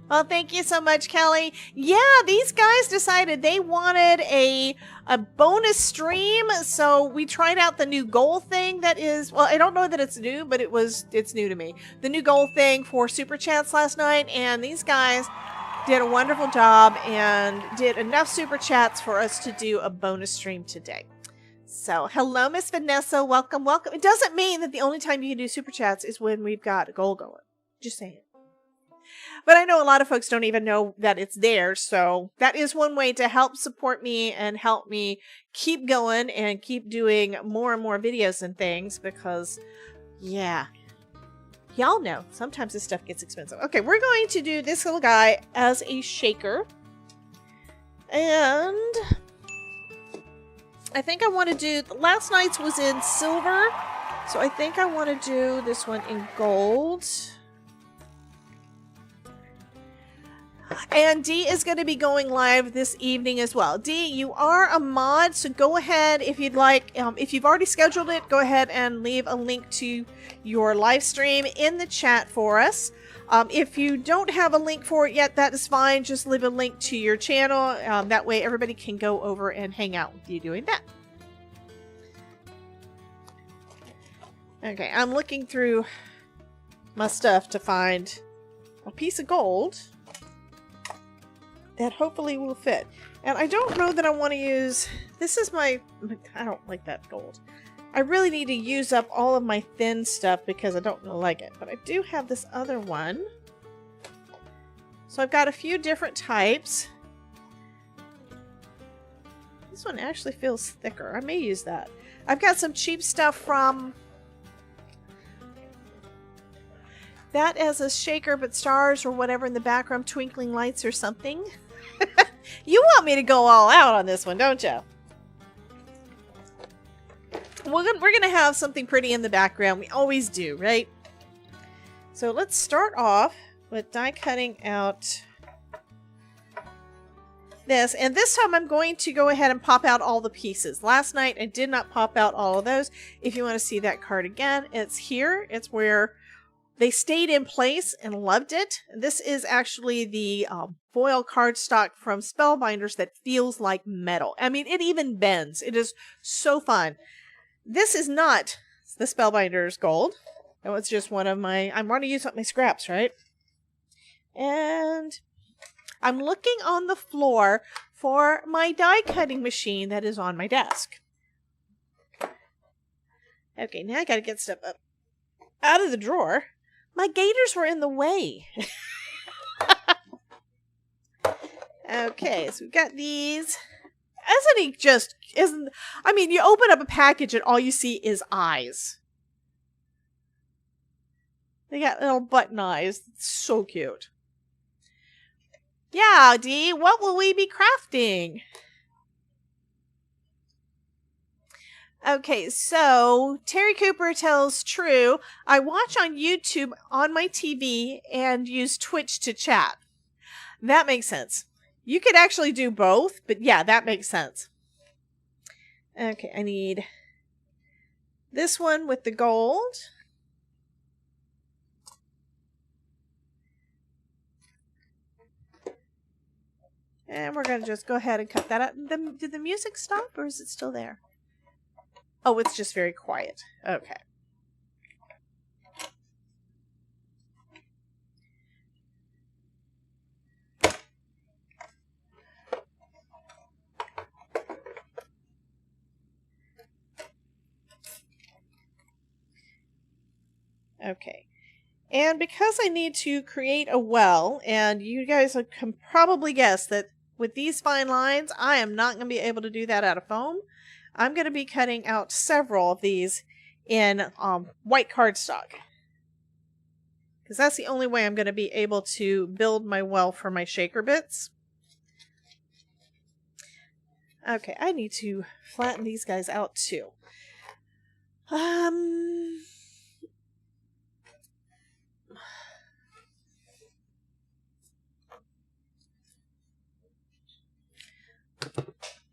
Speaker 1: Well, thank you so much, Kelly. Yeah, these guys decided they wanted a bonus stream, so we tried out the new goal thing that is, well, I don't know that it's new, but it's new to me. The new goal thing for Super Chats last night, and these guys did a wonderful job and did enough Super Chats for us to do a bonus stream today. So, hello, Miss Vanessa. Welcome, welcome. It doesn't mean that the only time you can do Super Chats is when we've got a goal going. Just saying. But I know a lot of folks don't even know that it's there, so that is one way to help support me and help me keep going and keep doing more and more videos and things because, yeah, y'all know sometimes this stuff gets expensive. Okay, we're going to do this little guy as a shaker, and I think I want to do, last night's was in silver, so I think I want to do this one in gold. And Dee is going to be going live this evening as well. Dee, you are a mod, so go ahead if you'd like. If you've already scheduled it, go ahead and leave a link to your live stream in the chat for us. If you don't have a link for it yet, that is fine. Just leave a link to your channel. That way everybody can go over and hang out with you doing that. Okay, I'm looking through my stuff to find a piece of gold that hopefully will fit. And I don't know that I want to use, this is my, I don't like that gold. I really need to use up all of my thin stuff because I don't like it. But I do have this other one. So I've got a few different types. This one actually feels thicker. I may use that. I've got some cheap stuff from that as a shaker, but stars or whatever in the background, twinkling lights or something. You want me to go all out on this one, don't you? We're going to have something pretty in the background. We always do, right? So let's start off with die cutting out this. And this time I'm going to go ahead and pop out all the pieces. Last night I did not pop out all of those. If you want to see that card again, it's here. It's where they stayed in place and loved it. This is actually the foil cardstock from Spellbinders that feels like metal. I mean, it even bends. It is so fun. This is not the Spellbinders gold. That was just one of my, I'm going to use up my scraps, right? And I'm looking on the floor for my die cutting machine that is on my desk. Okay, now I got to get stuff up out of the drawer. My gators were in the way. Okay, so we've got these. I mean, you open up a package and all you see is eyes. They got little button eyes. It's so cute. Yeah, Dee, what will we be crafting? Okay, so Terry Cooper tells True, I watch on YouTube on my TV and use Twitch to chat. That makes sense. You could actually do both, but yeah, that makes sense. Okay, I need this one with the gold. And we're going to just go ahead and cut that out. Did the music stop or is it still there? Oh, it's just very quiet. Okay. Okay. And because I need to create a well, and you guys can probably guess that with these fine lines, I am not going to be able to do that out of foam. I'm going to be cutting out several of these in white cardstock. Because that's the only way I'm going to be able to build my well for my shaker bits. Okay, I need to flatten these guys out too.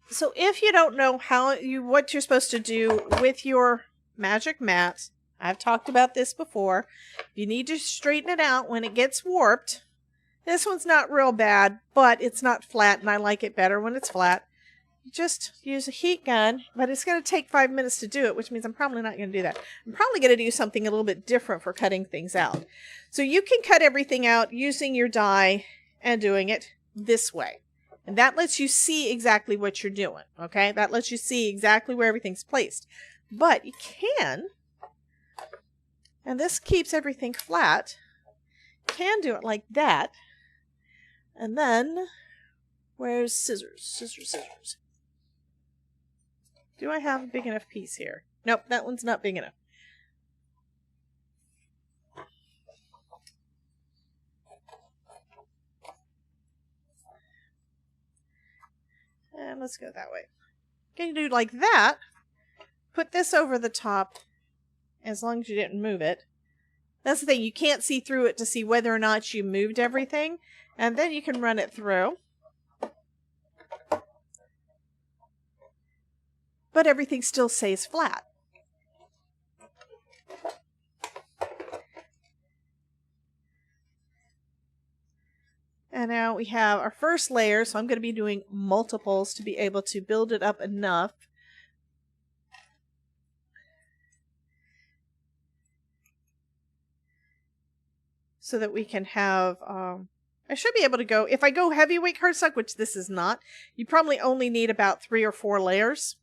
Speaker 1: So if you don't know what you're supposed to do with your magic mat, I've talked about this before. You need to straighten it out when it gets warped. This one's not real bad, but it's not flat, and I like it better when it's flat. Just use a heat gun, but it's going to take 5 minutes to do it, which means I'm probably not going to do that. I'm probably going to do something a little bit different for cutting things out. So you can cut everything out using your die and doing it this way. And that lets you see exactly what you're doing, okay? That lets you see exactly where everything's placed. But you can, and this keeps everything flat, can do it like that. And then, where's scissors? Scissors. Do I have a big enough piece here? Nope, that one's not big enough. And let's go that way. Can you do like that? Put this over the top, as long as you didn't move it. That's the thing, you can't see through it to see whether or not you moved everything. And then you can run it through. But everything still stays flat. And now we have our first layer, so I'm going to be doing multiples to be able to build it up enough. So that we can have, I should be able to go, if I go heavyweight cardstock, which this is not, you probably only need about 3 or 4 layers.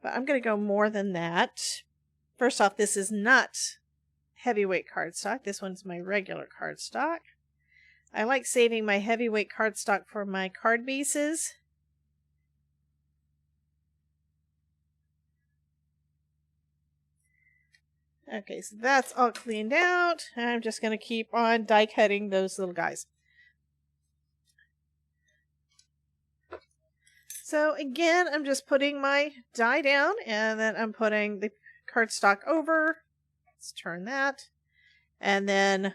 Speaker 1: But I'm going to go more than that. First off, this is not heavyweight cardstock. This one's my regular cardstock. I like saving my heavyweight cardstock for my card bases. Okay, so that's all cleaned out. I'm just going to keep on die cutting those little guys. So again, I'm just putting my die down, and then I'm putting the cardstock over. Let's turn that. And then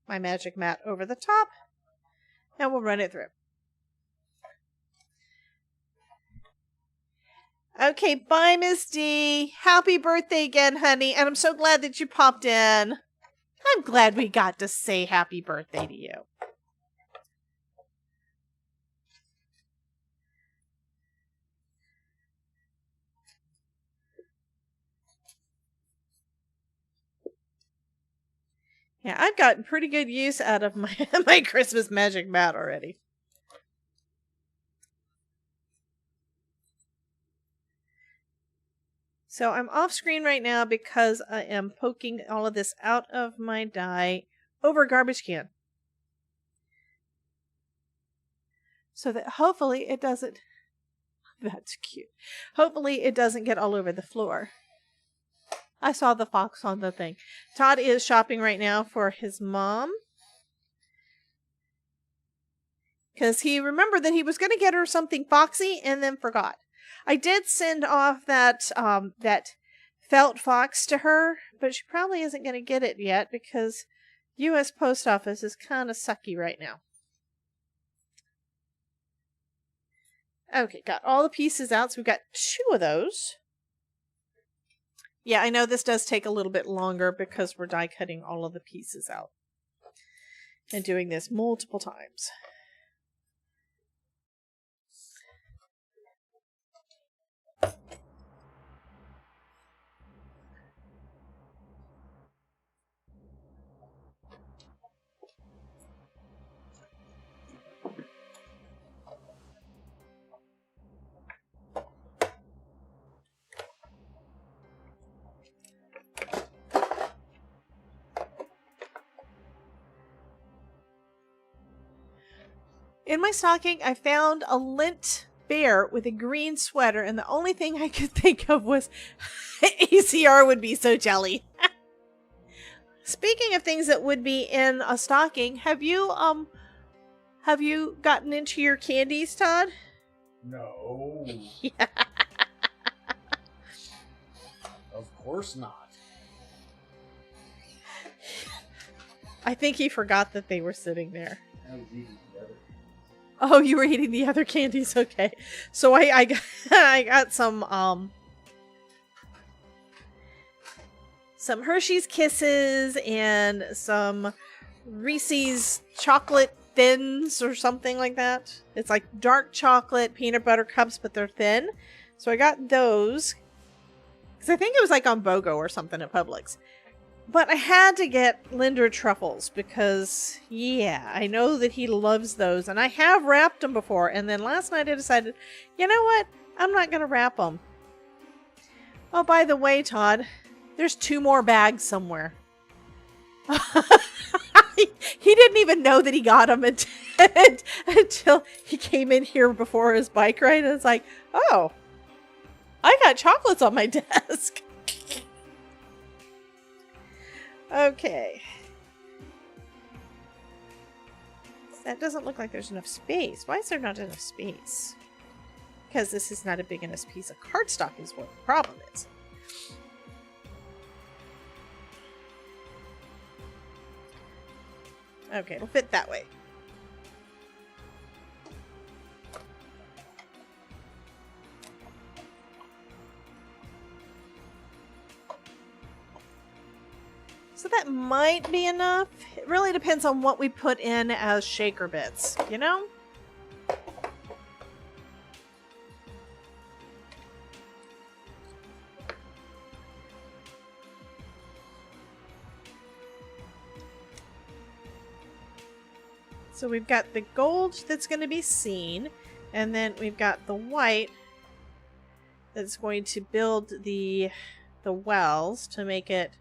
Speaker 1: my magic mat over the top. And we'll run it through. Okay, bye, Miss D. Happy birthday again, honey. And I'm so glad that you popped in. I'm glad we got to say happy birthday to you. Yeah, I've gotten pretty good use out of my, my Christmas magic mat already. So I'm off screen right now because I am poking all of this out of my die over a garbage can. So that hopefully it doesn't, that's cute. Hopefully it doesn't get all over the floor. I saw the fox on the thing. Todd is shopping right now for his mom. Because he remembered that he was going to get her something foxy and then forgot. I did send off that that felt fox to her, but she probably isn't going to get it yet because U.S. Post Office is kind of sucky right now. Okay, got all the pieces out, so we've got 2 of those. Yeah, I know this does take a little bit longer because we're die cutting all of the pieces out and doing this multiple times. In my stocking, I found a lint bear with a green sweater, and the only thing I could think of was ACR would be so jelly. Speaking of things that would be in a stocking, have you Have you gotten into your candies, Todd?
Speaker 3: No.
Speaker 1: Yeah.
Speaker 3: Of course not.
Speaker 1: I think he forgot that they were sitting there.
Speaker 3: I was eating the other.
Speaker 1: Oh, you were eating the other candies? Okay. So I got, I got some Hershey's Kisses and some Reese's chocolate thins or something like that. It's like dark chocolate peanut butter cups, but they're thin. So I got those because I think it was like on BOGO or something at Publix. But I had to get Linder truffles because, yeah, I know that he loves those. And I have wrapped them before. And then last night I decided, you know what? I'm not going to wrap them. Oh, by the way, Todd, there's 2 more bags somewhere. He didn't even know that he got them until he came in here before his bike ride. And it's like, oh, I got chocolates on my desk. Okay. That doesn't look like there's enough space. Why is there not enough space? Because this is not a big enough piece of cardstock is what the problem is. Okay, it'll fit that way. So that might be enough. It really depends on what we put in as shaker bits, you know? So we've got the gold that's going to be seen, and then we've got the white that's going to build the wells to make it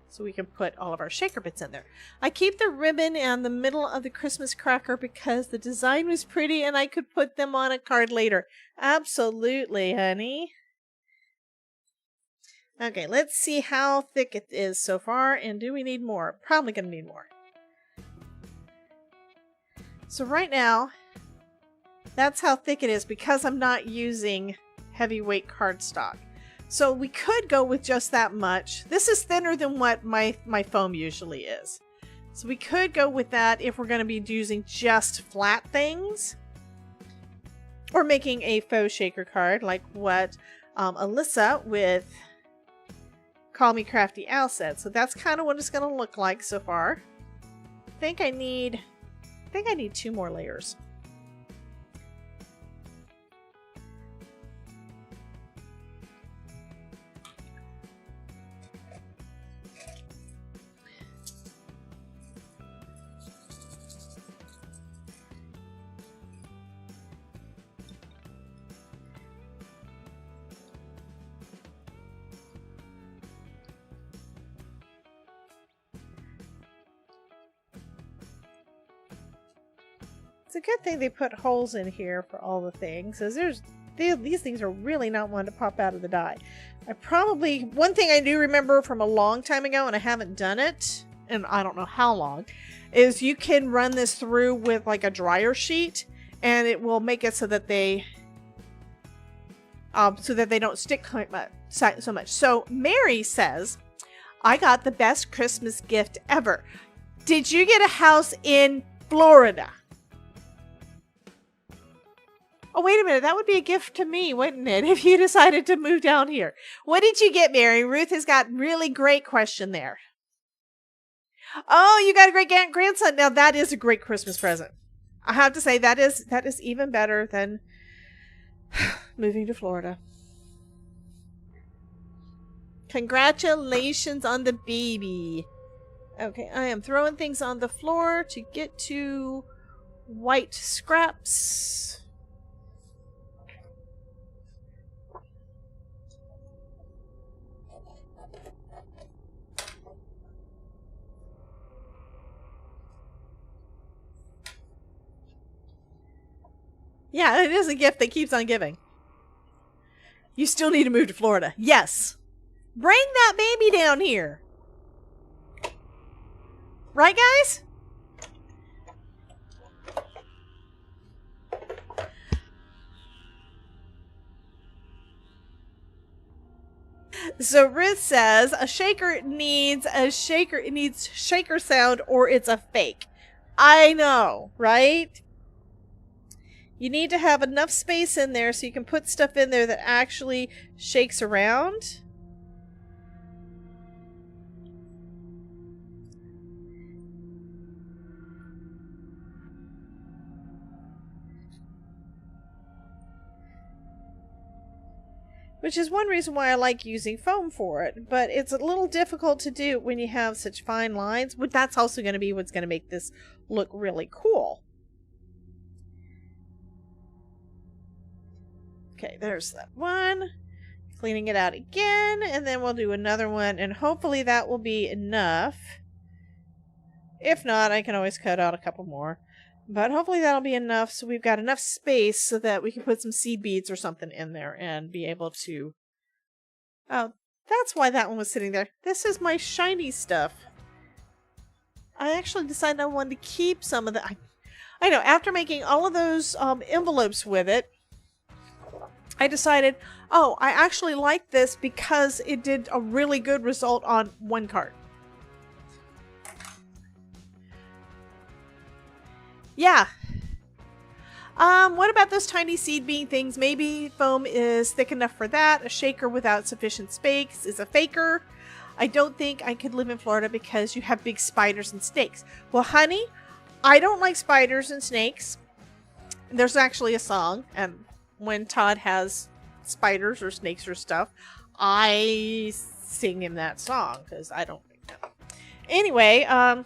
Speaker 1: so we can put all of our shaker bits in there. I keep the ribbon in the middle of the Christmas cracker because the design was pretty and I could put them on a card later. Absolutely, honey. Okay, let's see how thick it is so far, and do we need more? Probably going to need more. So right now, that's how thick it is because I'm not using heavyweight cardstock. So we could go with just that much. This is thinner than what my foam usually is. So we could go with that if we're going to be using just flat things. Or making a faux shaker card like what Alyssa with Call Me Crafty Al said. So that's kind of what it's going to look like so far. I think I need 2 more layers. It's a good thing they put holes in here for all the things, as these things are really not one to pop out of the die. One thing I do remember from a long time ago, and I haven't done it, and I don't know how long, is you can run this through with like a dryer sheet, and it will make it so that they don't stick so much. So Mary says, I got the best Christmas gift ever. Did you get a house in Florida? Oh, wait a minute. That would be a gift to me, wouldn't it, if you decided to move down here? What did you get, Mary? Ruth has got really great question there. Oh, you got a great grandson. Now, that is a great Christmas present. I have to say, that is even better than moving to Florida. Congratulations on the baby. Okay, I am throwing things on the floor to get to white scraps. Yeah, it is a gift that keeps on giving. You still need to move to Florida. Yes. Bring that baby down here. Right, guys? So Ruth says a shaker needs shaker sound or it's a fake. I know, right? You need to have enough space in there so you can put stuff in there that actually shakes around. Which is one reason why I like using foam for it. But it's a little difficult to do when you have such fine lines. But that's also going to be what's going to make this look really cool. Okay, there's that one. Cleaning it out again. And then we'll do another one. And hopefully that will be enough. If not, I can always cut out a couple more. But hopefully that'll be enough, so we've got enough space so that we can put some seed beads or something in there and be able to... Oh, that's why that one was sitting there. This is my shiny stuff. I actually decided I wanted to keep some of the... I know, after making all of those envelopes with it, I decided, oh, I actually like this because it did a really good result on one card. Yeah. What about those tiny seed bean things? Maybe foam is thick enough for that. A shaker without sufficient space is a faker. I don't think I could live in Florida because you have big spiders and snakes. Well, honey, I don't like spiders and snakes. There's actually a song, and when Todd has spiders or snakes or stuff, I sing him that song because I don't like them. Anyway, I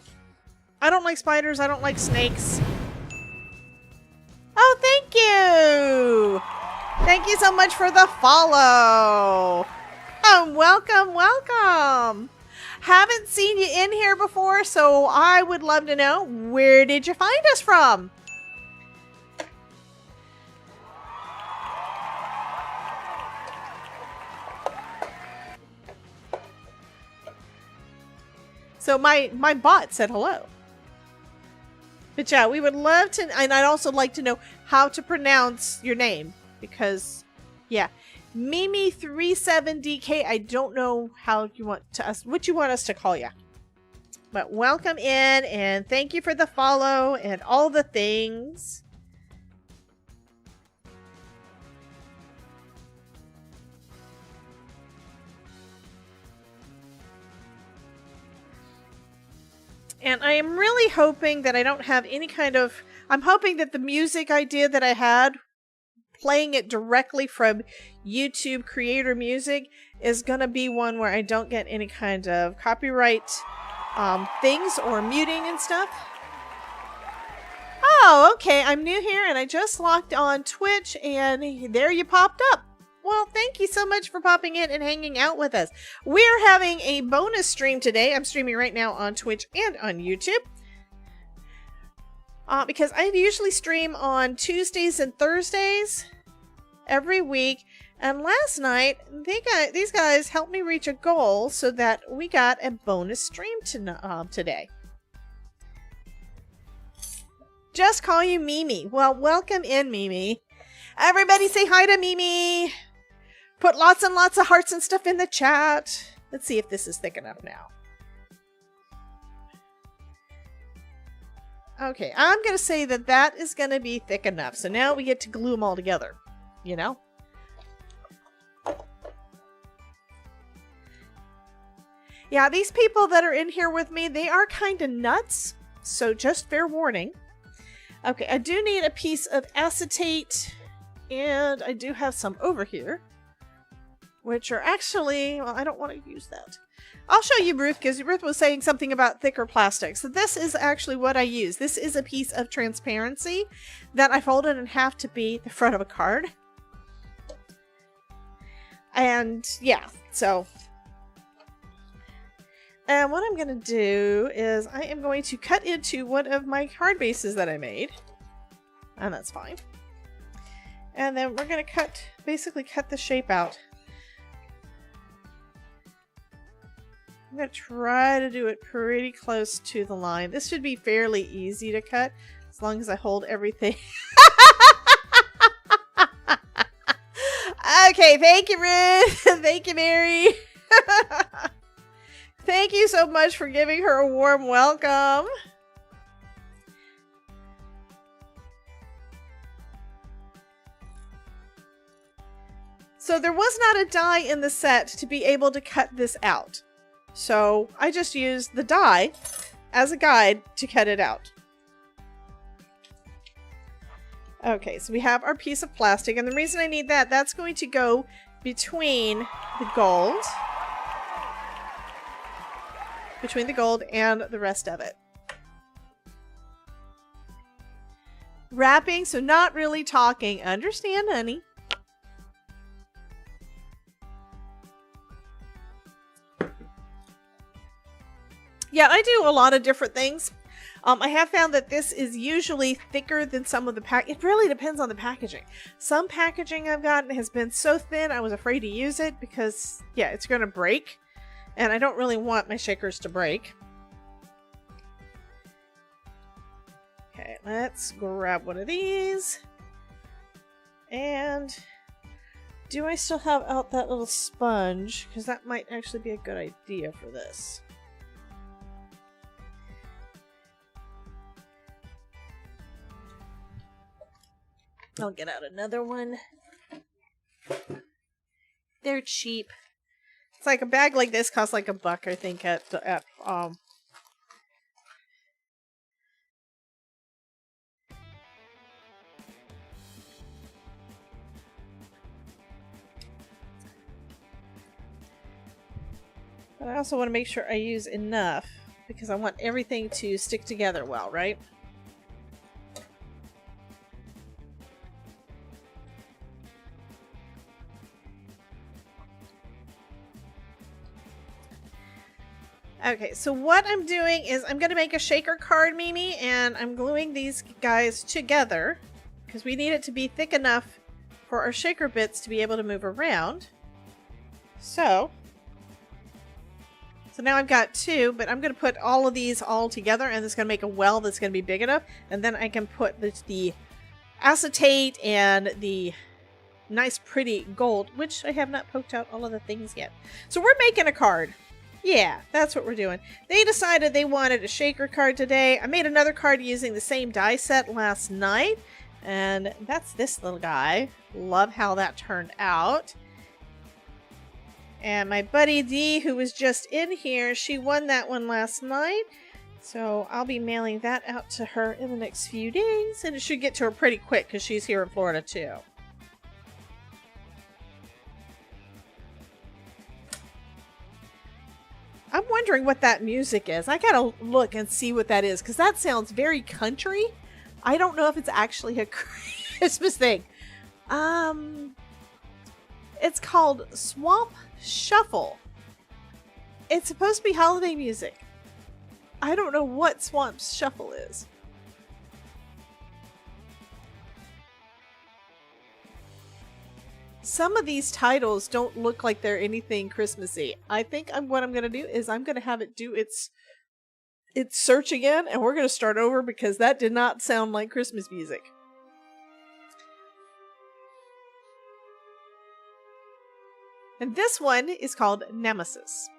Speaker 1: don't like spiders. I don't like snakes. Oh, thank you! Thank you so much for the follow! Welcome, welcome! Haven't seen you in here before, so I would love to know, where did you find us from? So my bot said hello. But yeah, we would love to, and I'd also like to know how to pronounce your name. Because, yeah, Mimi37DK, I don't know how you want what you want us to call you. But welcome in, and thank you for the follow, and all the things. And I am really hoping that I don't have any kind of... I'm hoping that the music idea that I had, playing it directly from YouTube Creator Music, is going to be one where I don't get any kind of copyright things or muting and stuff. Oh, okay. I'm new here and I just logged on Twitch and there you popped up. Well, thank you so much for popping in and hanging out with us. We're having a bonus stream today. I'm streaming right now on Twitch and on YouTube. Because I usually stream on Tuesdays and Thursdays every week. And last night, these guys helped me reach a goal so that we got a bonus stream today. Just call you Mimi. Well, welcome in, Mimi. Everybody say hi to Mimi. Put lots and lots of hearts and stuff in the chat. Let's see if this is thick enough now. Okay, I'm going to say that that is going to be thick enough. So now we get to glue them all together, you know? Yeah, these people that are in here with me, they are kind of nuts. So just fair warning. Okay, I do need a piece of acetate. And I do have some over here. Which are actually, well, I don't want to use that. I'll show you, Ruth, because Ruth was saying something about thicker plastic. So this is actually what I use. This is a piece of transparency that I folded in half to be the front of a card. And yeah, so. And what I'm going to do is I am going to cut into one of my card bases that I made. And that's fine. And then we're going to basically cut the shape out. I'm going to try to do it pretty close to the line. This should be fairly easy to cut as long as I hold everything. Okay, thank you, Ruth. Thank you, Mary. Thank you so much for giving her a warm welcome. So there was not a die in the set to be able to cut this out. So I just used the die as a guide to cut it out. Okay, so we have our piece of plastic, and the reason I need that, that's going to go between the gold. Between the gold and the rest of it. Wrapping, so not really talking. Understand, honey. Yeah, I do a lot of different things. I have found that this is usually thicker than some of the pack. It really depends on the packaging. Some packaging I've gotten has been so thin I was afraid to use it because, yeah, it's going to break. And I don't really want my shakers to break. Okay, let's grab one of these. And do I still have out that little sponge? Because that might actually be a good idea for this. I'll get out another one. They're cheap. It's like a bag like this costs like $1, I think, at But I also want to make sure I use enough because I want everything to stick together well, right? Okay, so what I'm doing is I'm going to make a shaker card, Mimi, and I'm gluing these guys together because we need it to be thick enough for our shaker bits to be able to move around. So now I've got 2, but I'm going to put all of these all together, and it's going to make a well that's going to be big enough, and then I can put the acetate and the nice pretty gold, which I have not poked out all of the things yet. So we're making a card. Yeah, that's what we're doing. They decided they wanted a shaker card today. I made another card using the same die set last night, and that's this little guy. Love how that turned out. And my buddy Dee, who was just in here, she won that one last night. So I'll be mailing that out to her in the next few days. And it should get to her pretty quick because she's here in Florida too. I'm wondering what that music is. I gotta look and see what that is because that sounds very country. I don't know if it's actually a Christmas thing. It's called Swamp Shuffle. It's supposed to be holiday music. I don't know what Swamp Shuffle is. Some of these titles don't look like they're anything Christmassy. I think what I'm going to do is I'm going to have it do its search again, and we're going to start over because that did not sound like Christmas music. And this one is called Nemesis.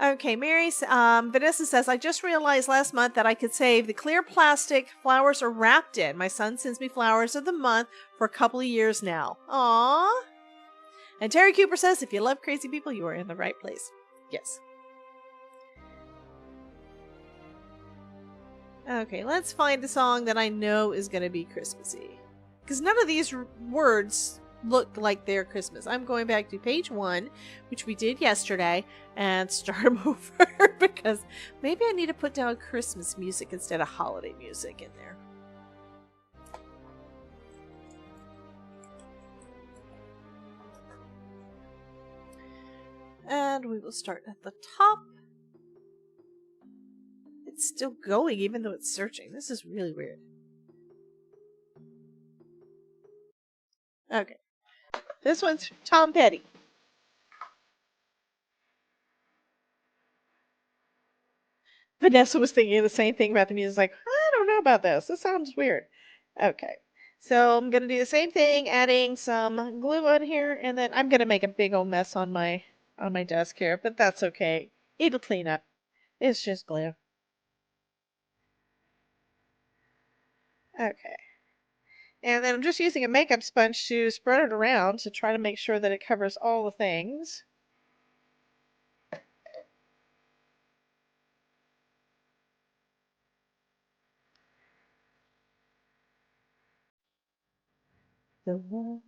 Speaker 1: Okay, Vanessa says, I just realized last month that I could save the clear plastic flowers are wrapped in. My son sends me flowers of the month for a couple of years now. Aww. And Terry Cooper says, if you love crazy people, you are in the right place. Yes. Okay, let's find a song that I know is going to be Christmassy. Because none of these words look like they're Christmas. I'm going back to page 1, which we did yesterday, and start them over because maybe I need to put down Christmas music instead of holiday music in there. And we will start at the top. It's still going even though it's searching. This is really weird. Okay. This one's Tom Petty. Vanessa was thinking the same thing about the music. Like, I don't know about this. This sounds weird. Okay. So I'm going to do the same thing, adding some glue on here, and then I'm going to make a big old mess on my desk here, but that's okay. It'll clean up. It's just glue. Okay. And then I'm just using a makeup sponge to spread it around to try to make sure that it covers all the things. The world.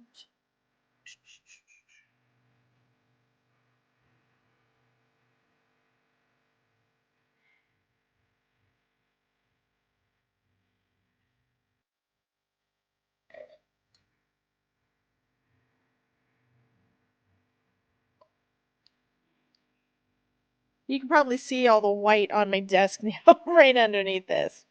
Speaker 1: You can probably see all the white on my desk now, right underneath this.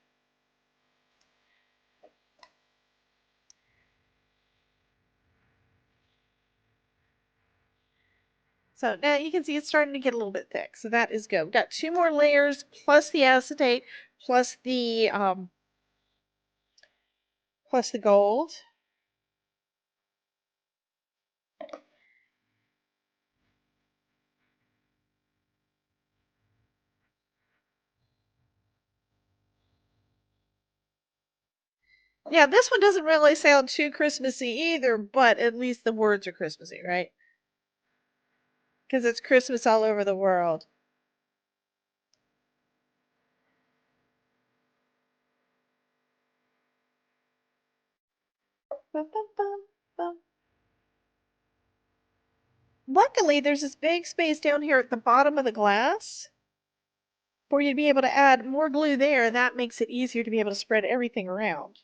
Speaker 1: So now you can see it's starting to get a little bit thick. So that is good. We've got 2 more layers plus the acetate plus the gold. Yeah, this one doesn't really sound too Christmassy either, but at least the words are Christmassy, right? Because it's Christmas all over the world. Bum, bum, bum, bum. Luckily, there's this big space down here at the bottom of the glass for you to be able to add more glue there. That makes it easier to be able to spread everything around.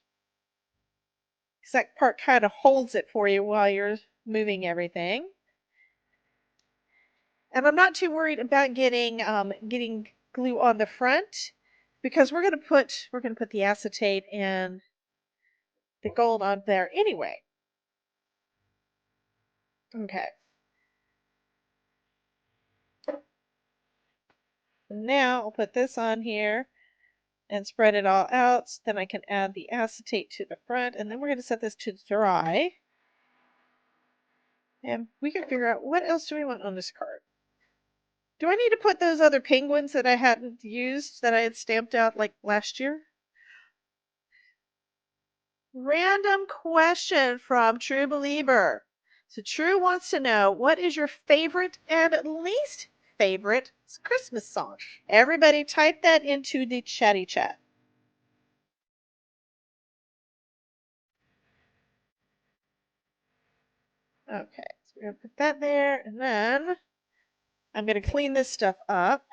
Speaker 1: Because that part kind of holds it for you while you're moving everything. And I'm not too worried about getting glue on the front because we're gonna put the acetate and the gold on there anyway. Okay. Now I'll put this on here and spread it all out. Then I can add the acetate to the front, and then we're going to set this to dry. And we can figure out what else do we want on this card. Do I need to put those other penguins that I hadn't used that I had stamped out like last year? Random question from True Believer. So True wants to know, what is your favorite and least favorite Christmas song? Everybody type that into the chatty chat. Okay, so we're going to put that there, and then I'm going to clean this stuff up.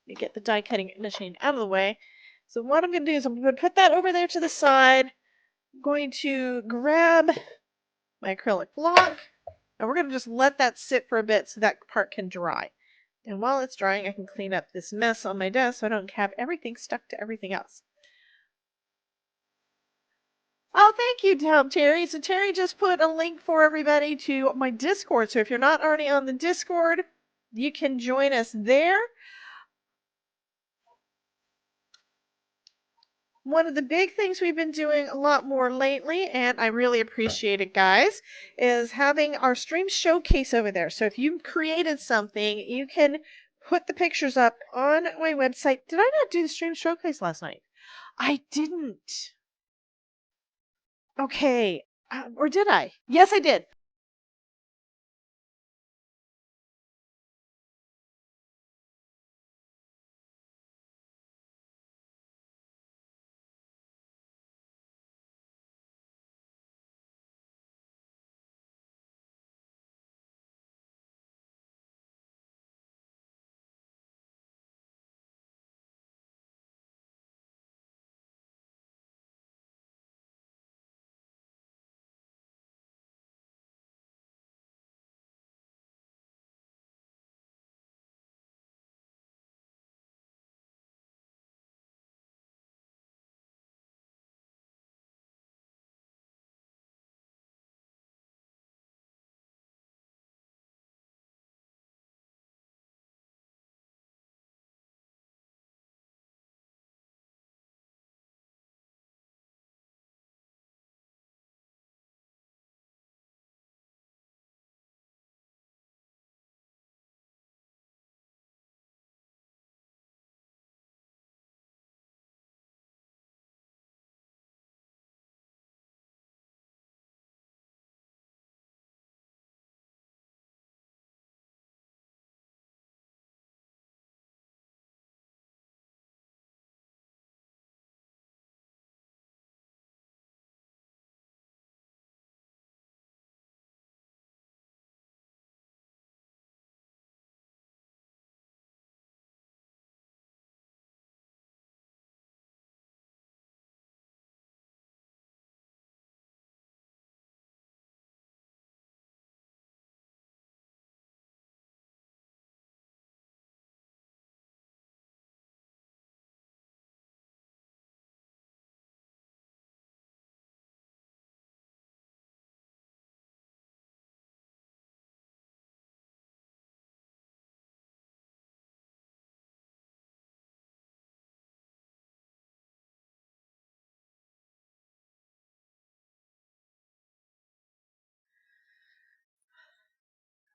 Speaker 1: You get the die cutting machine out of the way. So what I'm going to do is I'm going to put that over there to the side. I'm going to grab my acrylic block, and we're going to just let that sit for a bit so that part can dry. And while it's drying, I can clean up this mess on my desk so I don't have everything stuck to everything else. Oh, thank you, Terry. So Terry just put a link for everybody to my Discord. So if you're not already on the Discord, you can join us there. One of the big things we've been doing a lot more lately, and I really appreciate it, guys, is having our stream showcase over there. So if you created something, you can put the pictures up on my website. Did I not do the stream showcase last night? I didn't. Okay. Or did I? Yes, I did.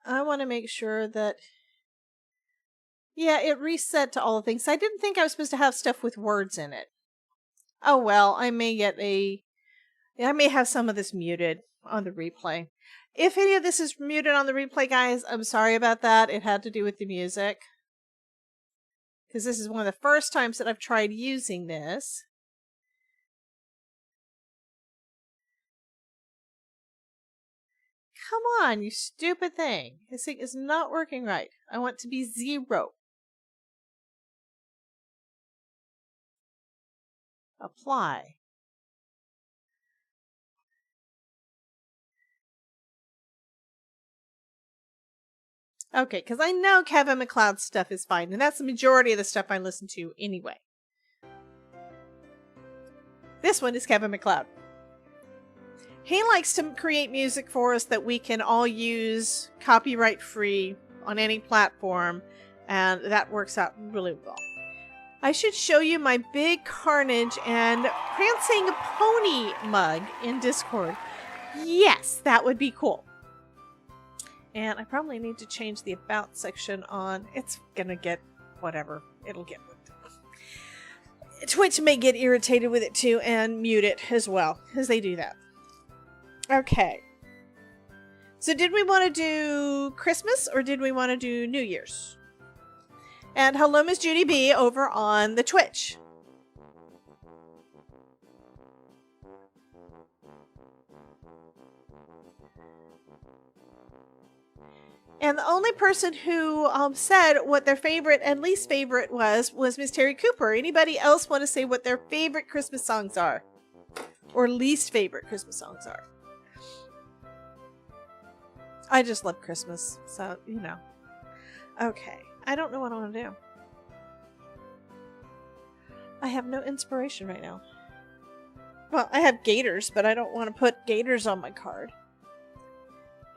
Speaker 1: I want to make sure that, yeah, it reset to all the things. I didn't think I was supposed to have stuff with words in it. Oh well, I may have some of this muted on the replay. If any of this is muted on the replay, guys, I'm sorry about that. It had to do with the music. Because this is one of the first times that I've tried using this. Come on, you stupid thing. This thing is not working right. I want to be 0. Apply. Okay, because I know Kevin MacLeod's stuff is fine, and that's the majority of the stuff I listen to anyway. This one is Kevin MacLeod. He likes to create music for us that we can all use copyright free on any platform, and that works out really well. I should show you my big Carnage and Prancing Pony mug in Discord. Yes, that would be cool. And I probably need to change the about section on. It's gonna get whatever. It'll get. Twitch may get irritated with it too and mute it as well, because they do that. Okay. So did we want to do Christmas or did we want to do New Year's? And hello, Miss Judy B over on the Twitch. And the only person who said what their favorite and least favorite was Miss Terry Cooper. Anybody else want to say what their favorite Christmas songs are? Or least favorite Christmas songs are? I just love Christmas, so, you know. Okay, I don't know what I want to do. I have no inspiration right now. Well, I have gators, but I don't want to put gators on my card.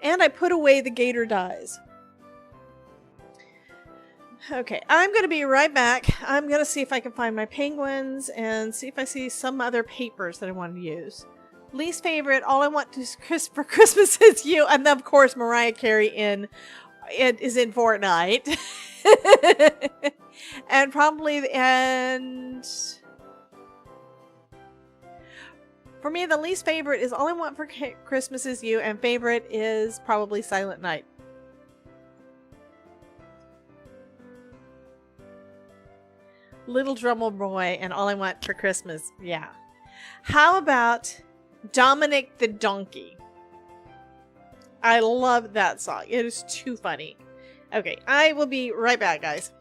Speaker 1: And I put away the gator dies. Okay, I'm going to be right back. I'm going to see if I can find my penguins and see if I see some other papers that I want to use. Least favorite, all I want for Christmas is you. And then, of course, Mariah Carey is in Fortnite. And for me, the least favorite is All I Want for Christmas Is You, and favorite is probably Silent Night. Little Drummer Boy and All I Want for Christmas, yeah. How about Dominic the Donkey? I love that song. It is too funny. Okay, I will be right back, guys.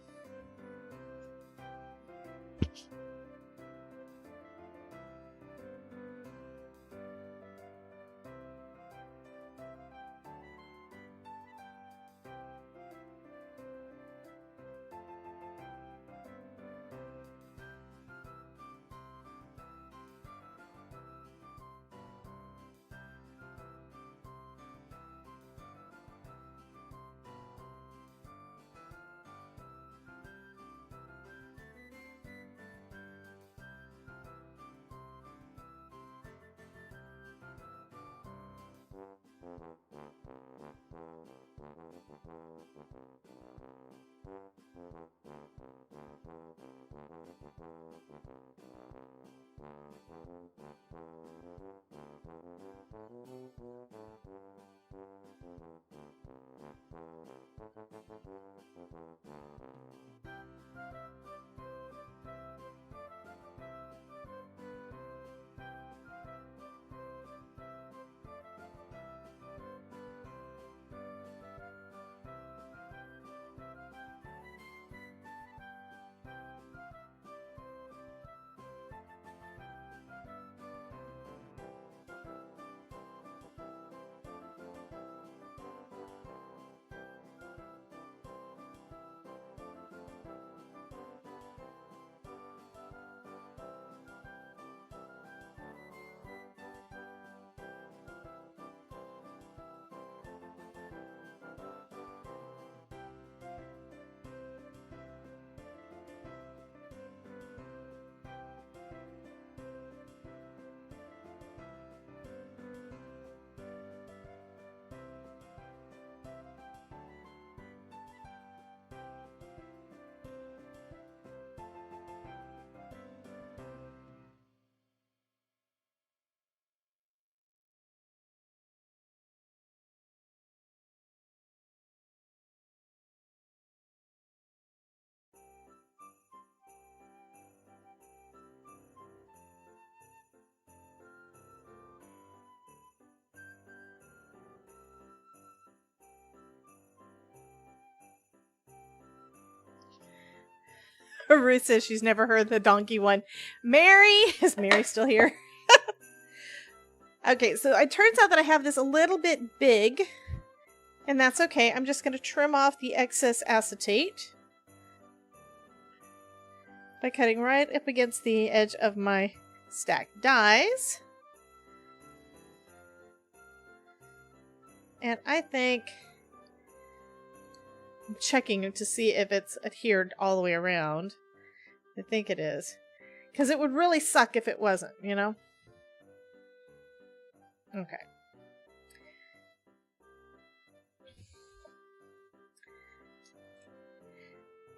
Speaker 1: Ruth says she's never heard the donkey one. Mary, is Mary still here? Okay, so it turns out that I have this a little bit big, and that's okay. I'm just going to trim off the excess acetate by cutting right up against the edge of my stacked dies. And I think I'm checking to see if it's adhered all the way around. I think it is. Because it would really suck if it wasn't, you know? Okay.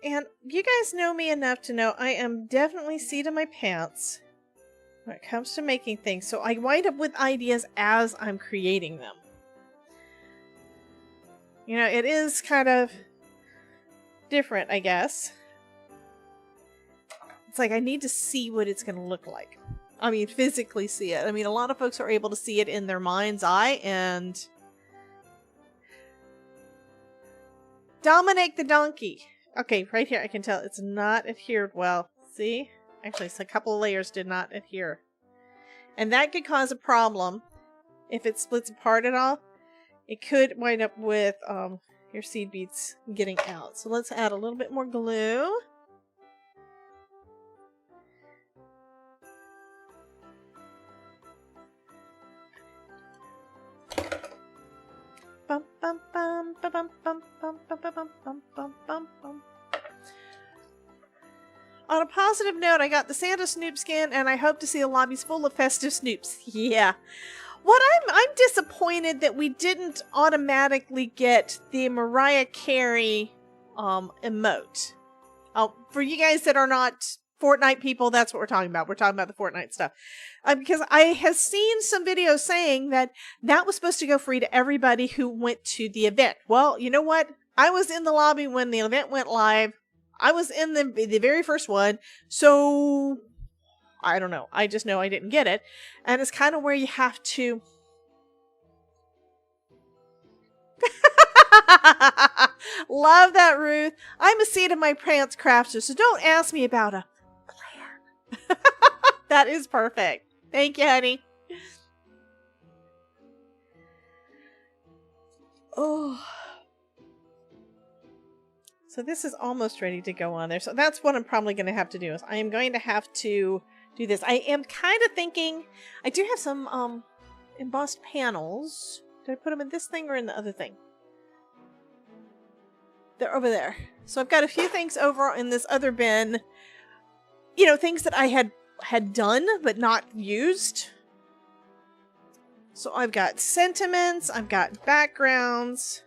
Speaker 1: And you guys know me enough to know I am definitely seat of my pants when it comes to making things. So I wind up with ideas as I'm creating them. You know, it is kind of different, I guess. It's like I need to see what it's going to look like. I mean, physically see it. I mean, a lot of folks are able to see it in their mind's eye, and Dominic the donkey. Okay, right here I can tell it's not adhered well. See? Actually, it's a couple of layers did not adhere. And that could cause a problem if it splits apart at all. It could wind up with your seed beads getting out. So let's add a little bit more glue. Bum, bum, bum, bum, bum, bum, bum, bum, bum, bum, bum, bum, bum. On a positive note, I got the Santa Snoop skin, and I hope to see the lobbies full of festive Snoops. Yeah. What I'm disappointed that we didn't automatically get the Mariah Carey emote. For you guys that are not Fortnite people, that's what we're talking about. We're talking about the Fortnite stuff. Because I have seen some videos saying that that was supposed to go free to everybody who went to the event. Well, you know what? I was in the lobby when the event went live. I was in the very first one. So I don't know. I just know I didn't get it. And it's kind of where you have to... Love that, Ruth. I'm a seat of my pants crafter, so don't ask me about a plan. That is perfect. Thank you, honey. Oh. So this is almost ready to go on there. So that's what I'm probably going to have to do. Is I am going to have to do this. I am kind of thinking, I do have some embossed panels. Did I put them in this thing or in the other thing? They're over there. So I've got a few things over in this other bin. You know, things that I had done but not used. So I've got sentiments, I've got backgrounds.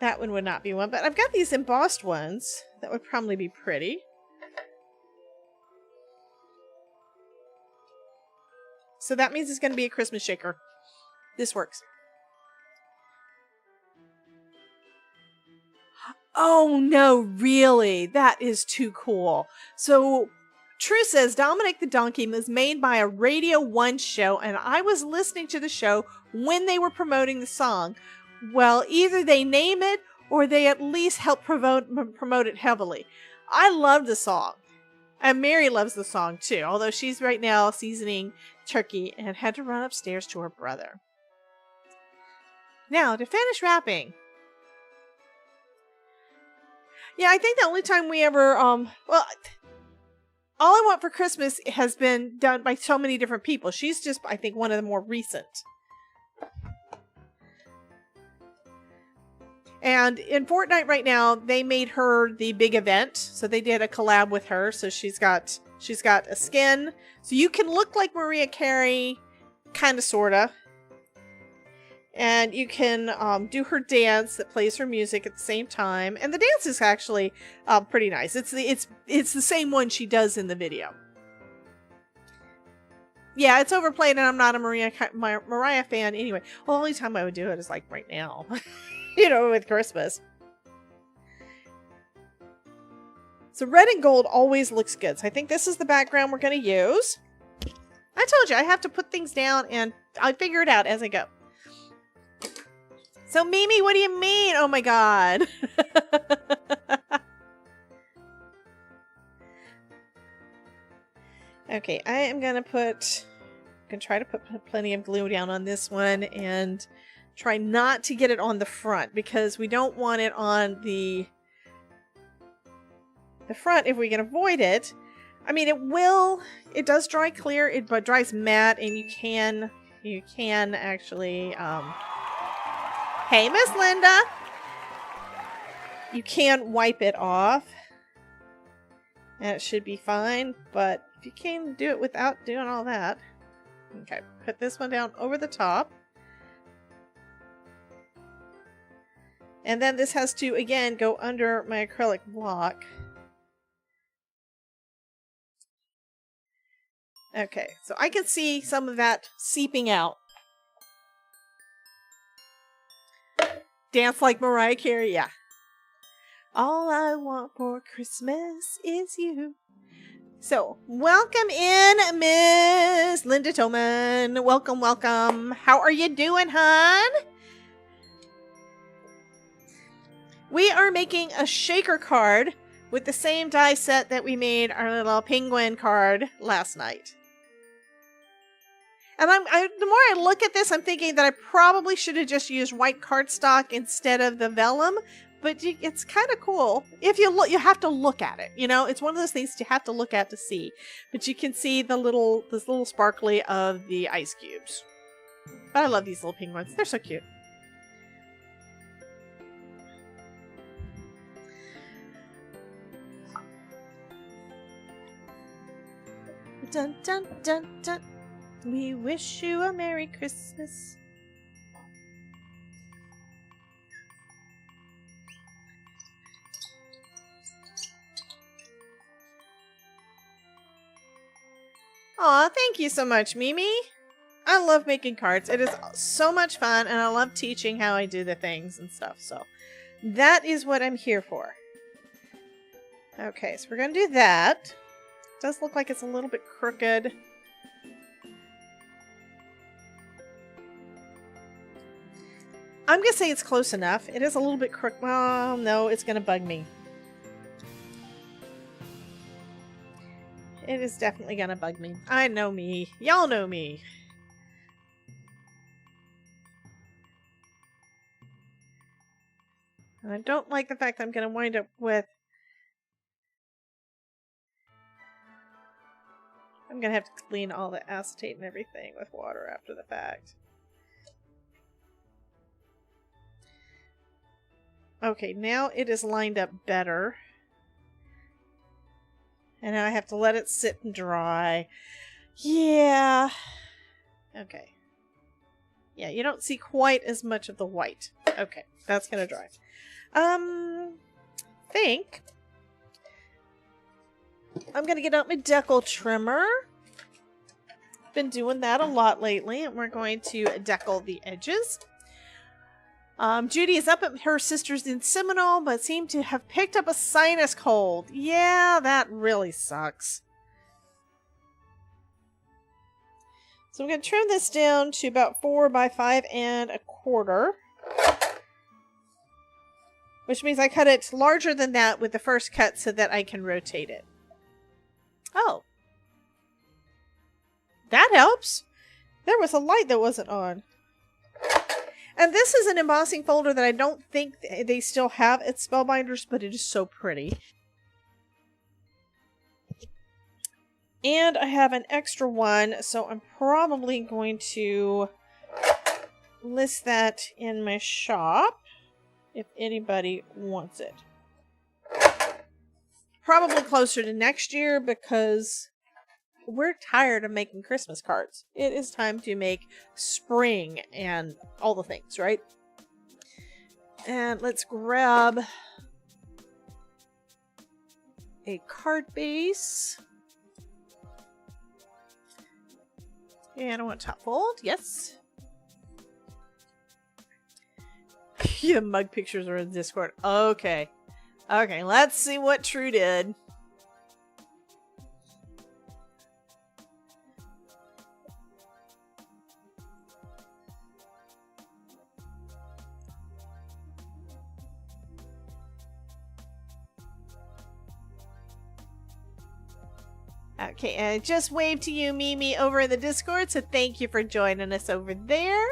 Speaker 1: That one would not be one, but I've got these embossed ones that would probably be pretty. So that means it's going to be a Christmas shaker. This works. Oh no, really? That is too cool. So True says Dominic the Donkey was made by a Radio 1 show, and I was listening to the show when they were promoting the song. Well, either they name it or they at least help promote it heavily. I love the song. And Mary loves the song too, although she's right now seasoning turkey and had to run upstairs to her brother. Now, to finish wrapping. Yeah, I think the only time we ever, well, All I Want for Christmas has been done by so many different people. She's just, I think, one of the more recent. And in Fortnite right now, they made her the big event. So they did a collab with her. So she's got a skin. So you can look like Mariah Carey, kind of, sort of. And you can do her dance that plays her music at the same time. And the dance is actually pretty nice. It's the same one she does in the video. Yeah, it's overplayed and I'm not a Mariah fan anyway. Well, the only time I would do it is like right now. You know, with Christmas. So red and gold always looks good. So I think this is the background we're going to use. I told you, I have to put things down and I figure it out as I go. So Mimi, what do you mean? Oh my god. Okay, I am gonna try to put plenty of glue down on this one and try not to get it on the front because we don't want it on the front if we can avoid it. I mean, it does dry clear, but dries matte, and you can actually, hey, Miss Linda, you can wipe it off, and it should be fine, but if you can do it without doing all that. Okay, put this one down over the top. And then this has to, again, go under my acrylic block. Okay, so I can see some of that seeping out. Dance like Mariah Carey, yeah. All I want for Christmas is you. So, welcome in, Miss Linda Toman. Welcome, welcome. How are you doing, hon? We are making a shaker card with the same die set that we made our little penguin card last night. And the more I look at this, I'm thinking that I probably should have just used white cardstock instead of the vellum. But it's kind of cool. If you look, you have to look at it. You know, it's one of those things you have to look at to see. But you can see this little sparkly of the ice cubes. But I love these little penguins. They're so cute. Dun dun dun dun. We wish you a Merry Christmas. Aw, thank you so much, Mimi. I love making cards. It is so much fun, and I love teaching how I do the things and stuff. So that is what I'm here for. Okay, so we're going to do that. It does look like it's a little bit crooked. I'm going to say it's close enough. It is a little bit crooked. Well, no, it's going to bug me. It is definitely going to bug me. I know me. Y'all know me. And I don't like the fact that I'm going to wind up with... I'm going to have to clean all the acetate and everything with water after the fact. Okay, now it is lined up better. And now I have to let it sit and dry. Yeah. Okay. Yeah, you don't see quite as much of the white. Okay, that's gonna dry. Think I'm gonna get out my decal trimmer. Been doing that a lot lately, and we're going to decal the edges. Judy is up at her sister's in Seminole, but seemed to have picked up a sinus cold. Yeah, that really sucks. So I'm going to trim this down to about 4 by 5 1/4. Which means I cut it larger than that with the first cut so that I can rotate it. Oh. That helps. There was a light that wasn't on. And this is an embossing folder that I don't think they still have at Spellbinders, but it is so pretty. And I have an extra one, so I'm probably going to list that in my shop if anybody wants it. Probably closer to next year because we're tired of making Christmas cards. It is time to make spring and all the things, right? And let's grab a card base. And I want top fold, yes. The mug pictures are in Discord. Okay. Okay, let's see what True did. Okay, and I just waved to you, Mimi, over in the Discord, so thank you for joining us over there.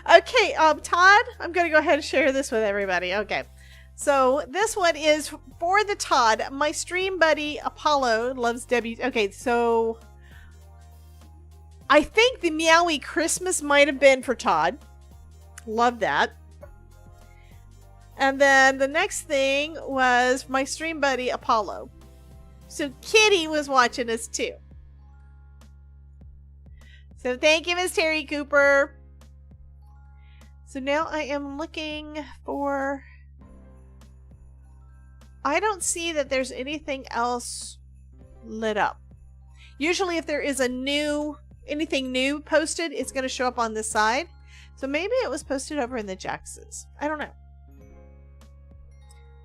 Speaker 1: Okay, Todd, I'm going to go ahead and share this with everybody. Okay, so this one is for the Todd. My stream buddy, Apollo, loves Debbie. Okay, so I think the Meowie Christmas might have been for Todd. Love that. And then the next thing was my stream buddy, Apollo. So Kitty was watching us too. So thank you, Miss Terry Cooper. So now I am looking for... I don't see that there's anything else lit up. Usually if there is anything new posted, it's going to show up on this side. So maybe it was posted over in the Jax's. I don't know.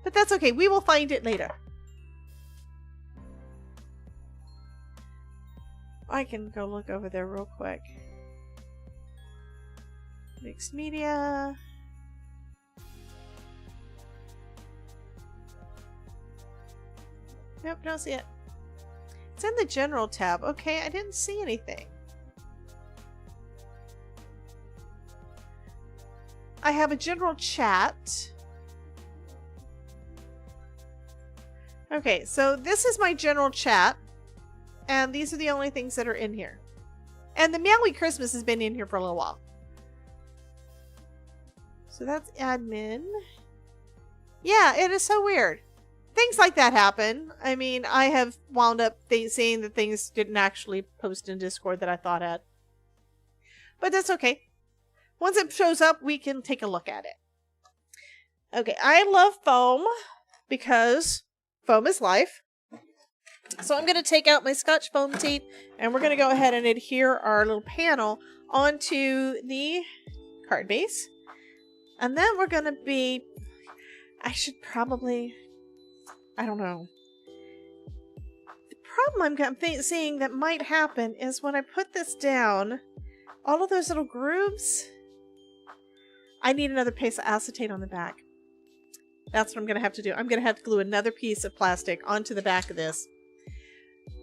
Speaker 1: But that's okay. We will find it later. I can go look over there real quick. Mixed media. Nope, don't see it. It's in the general tab. Okay, I didn't see anything. I have a general chat. Okay, so this is my general chat. And these are the only things that are in here. And the Meowie Christmas has been in here for a little while. So that's admin. Yeah, it is so weird. Things like that happen. I mean, I have wound up saying that things didn't actually post in Discord that I thought had. But that's okay. Once it shows up, we can take a look at it. Okay, I love foam because foam is life. So I'm going to take out my Scotch foam tape and we're going to go ahead and adhere our little panel onto the card base. And then we're going to be... I should probably... I don't know. The problem I'm seeing that might happen is when I put this down, all of those little grooves, I need another piece of acetate on the back. That's what I'm going to have to do. I'm going to have to glue another piece of plastic onto the back of this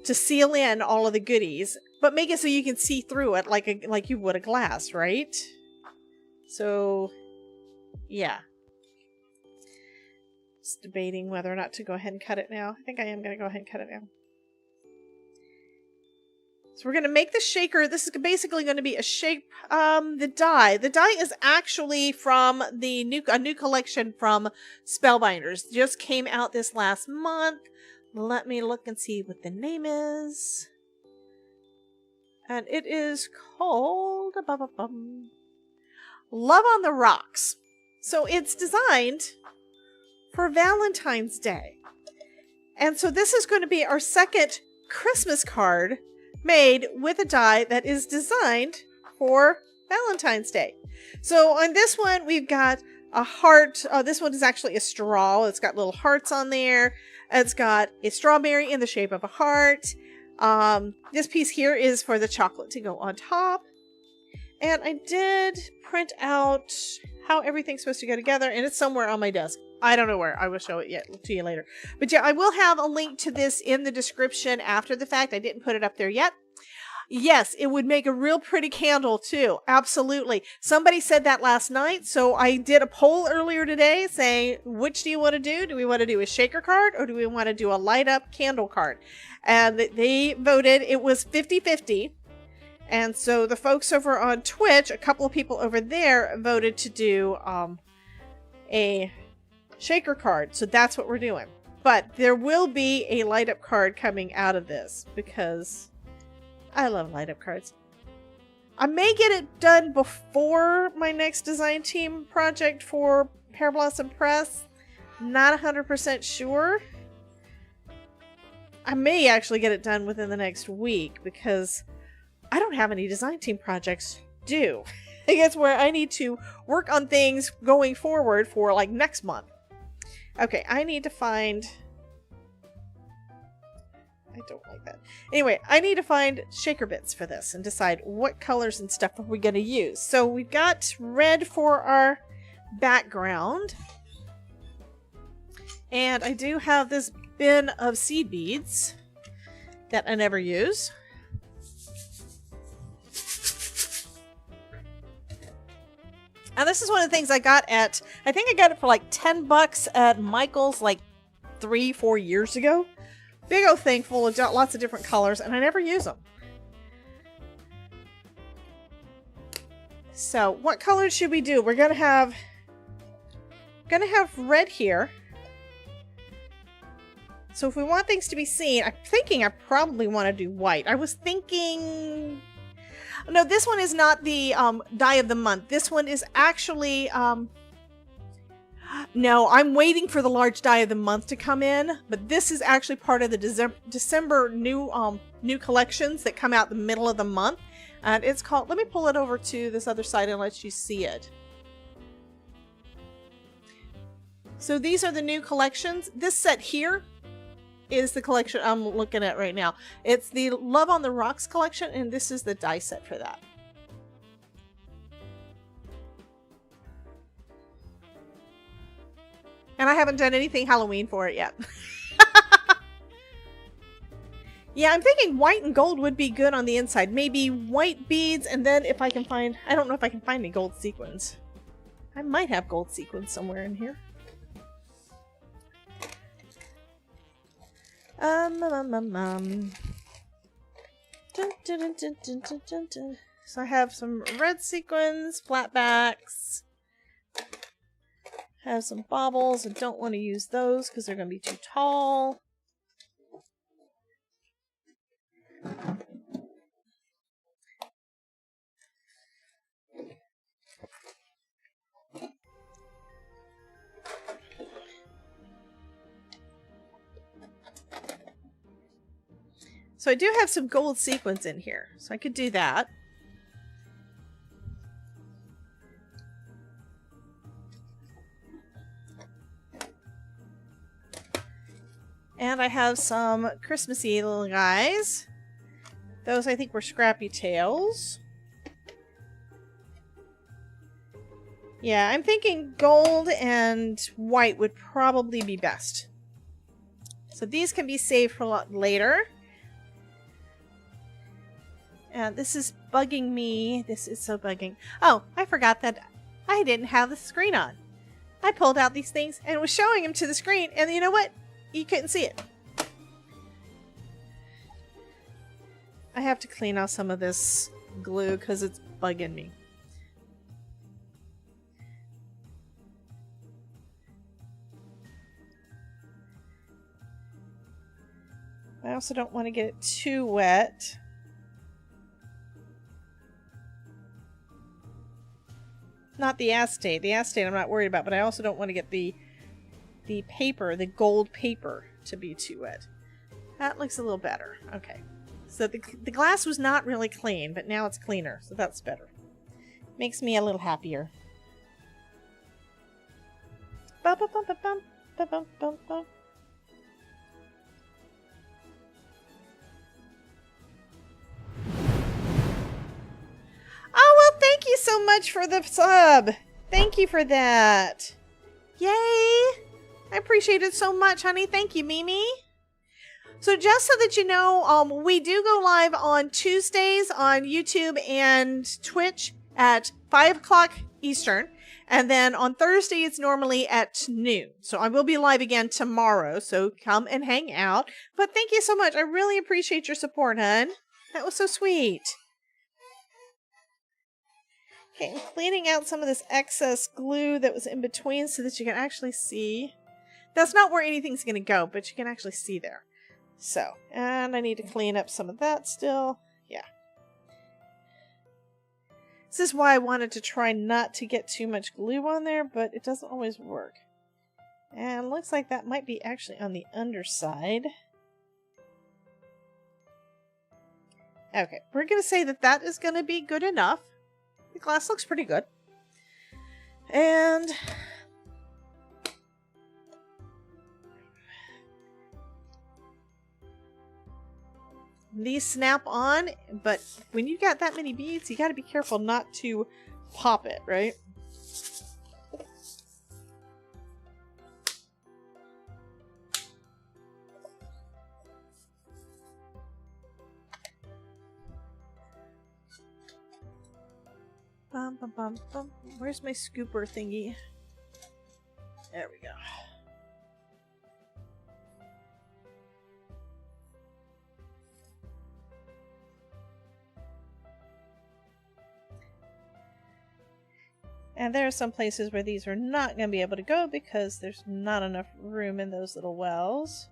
Speaker 1: to seal in all of the goodies, but make it so you can see through it like you would a glass, right? So, yeah. Just debating whether or not to go ahead and cut it now. I think I am going to go ahead and cut it now. So we're going to make the shaker. This is basically going to be a shape. The die. The die is actually from a new collection from Spellbinders. Just came out this last month. Let me look and see what the name is. And it is called Love on the Rocks. So it's designed for Valentine's Day. And so this is going to be our second Christmas card made with a die that is designed for Valentine's Day. So on this one, we've got a heart. This one is actually a straw. It's got little hearts on there. It's got a strawberry in the shape of a heart. This piece here is for the chocolate to go on top. And I did print out how everything's supposed to go together, and it's somewhere on my desk. I don't know where. I will show it to you later. But yeah, I will have a link to this in the description after the fact. I didn't put it up there yet. Yes, it would make a real pretty candle too. Absolutely. Somebody said that last night, so I did a poll earlier today saying, which do you want to do? Do we want to do a shaker card or do we want to do a light up candle card? And they voted. It was 50-50. And so the folks over on Twitch, a couple of people over there voted to do a shaker card. So that's what we're doing. But there will be a light up card coming out of this because I love light up cards. I may get it done before my next design team project for Pear Blossom Press. Not 100% sure. I may actually get it done within the next week because I don't have any design team projects due. I think it's where I need to work on things going forward for like next month. Okay, I need to find... I don't like that. Anyway, I need to find shaker bits for this and decide what colors and stuff are we going to use. So we've got red for our background. And I do have this bin of seed beads that I never use. And this is one of the things I got at, I think I got it for like 10 bucks at Michael's like 3-4 years ago. Big old thing full of lots of different colors, and I never use them. So what colors should we do? We're gonna have red here. So if we want things to be seen, I'm thinking I probably want to do white. I was thinking... No, this one is not the dye of the month. This one is actually... No, I'm waiting for the large dye of the month to come in. But this is actually part of the December new collections that come out the middle of the month. And it's called... Let me pull it over to this other side and let you see it. So these are the new collections. This set here is the collection I'm looking at right now. It's the Love on the Rocks collection, and this is the die set for that. And I haven't done anything Halloween for it yet. Yeah, I'm thinking white and gold would be good on the inside. Maybe white beads, and then if I can find... I don't know if I can find any gold sequins. I might have gold sequins somewhere in here. So I have some red sequins, flatbacks. Have some baubles. I don't want to use those because they're going to be too tall. So I do have some gold sequins in here, so I could do that. And I have some Christmassy little guys. Those I think were Scrappy Tails. Yeah, I'm thinking gold and white would probably be best. So these can be saved for a lot later. And this is bugging me. This is so bugging. Oh, I forgot that I didn't have the screen on. I pulled out these things and was showing them to the screen, and you know what? You couldn't see it. I have to clean out some of this glue because it's bugging me. I also don't want to get it too wet. Not the acetate. The acetate I'm not worried about, but I also don't want to get the paper, the gold paper, to be too wet. That looks a little better. Okay. So the glass was not really clean, but now it's cleaner, so that's better. Makes me a little happier. Bum, bum, bum, bum, bum, bum, bum, bum. Oh, well, thank you so much for the sub. Thank you for that. Yay. I appreciate it so much, honey. Thank you, Mimi. So just so that you know, we do go live on Tuesdays on YouTube and Twitch at 5 o'clock Eastern. And then on Thursday, it's normally at noon. So I will be live again tomorrow. So come and hang out. But thank you so much. I really appreciate your support, hon. That was so sweet. Okay, I'm cleaning out some of this excess glue that was in between so that you can actually see. That's not where anything's going to go, but you can actually see there. So, and I need to clean up some of that still. Yeah. This is why I wanted to try not to get too much glue on there, but it doesn't always work. And looks like that might be actually on the underside. Okay, we're going to say that that is going to be good enough. The glass looks pretty good. And these snap on, but when you got that many beads, you got to be careful not to pop it, right? Bum, bum, bum, bum. Where's my scooper thingy? There we go. And there are some places where these are not going to be able to go because there's not enough room in those little wells.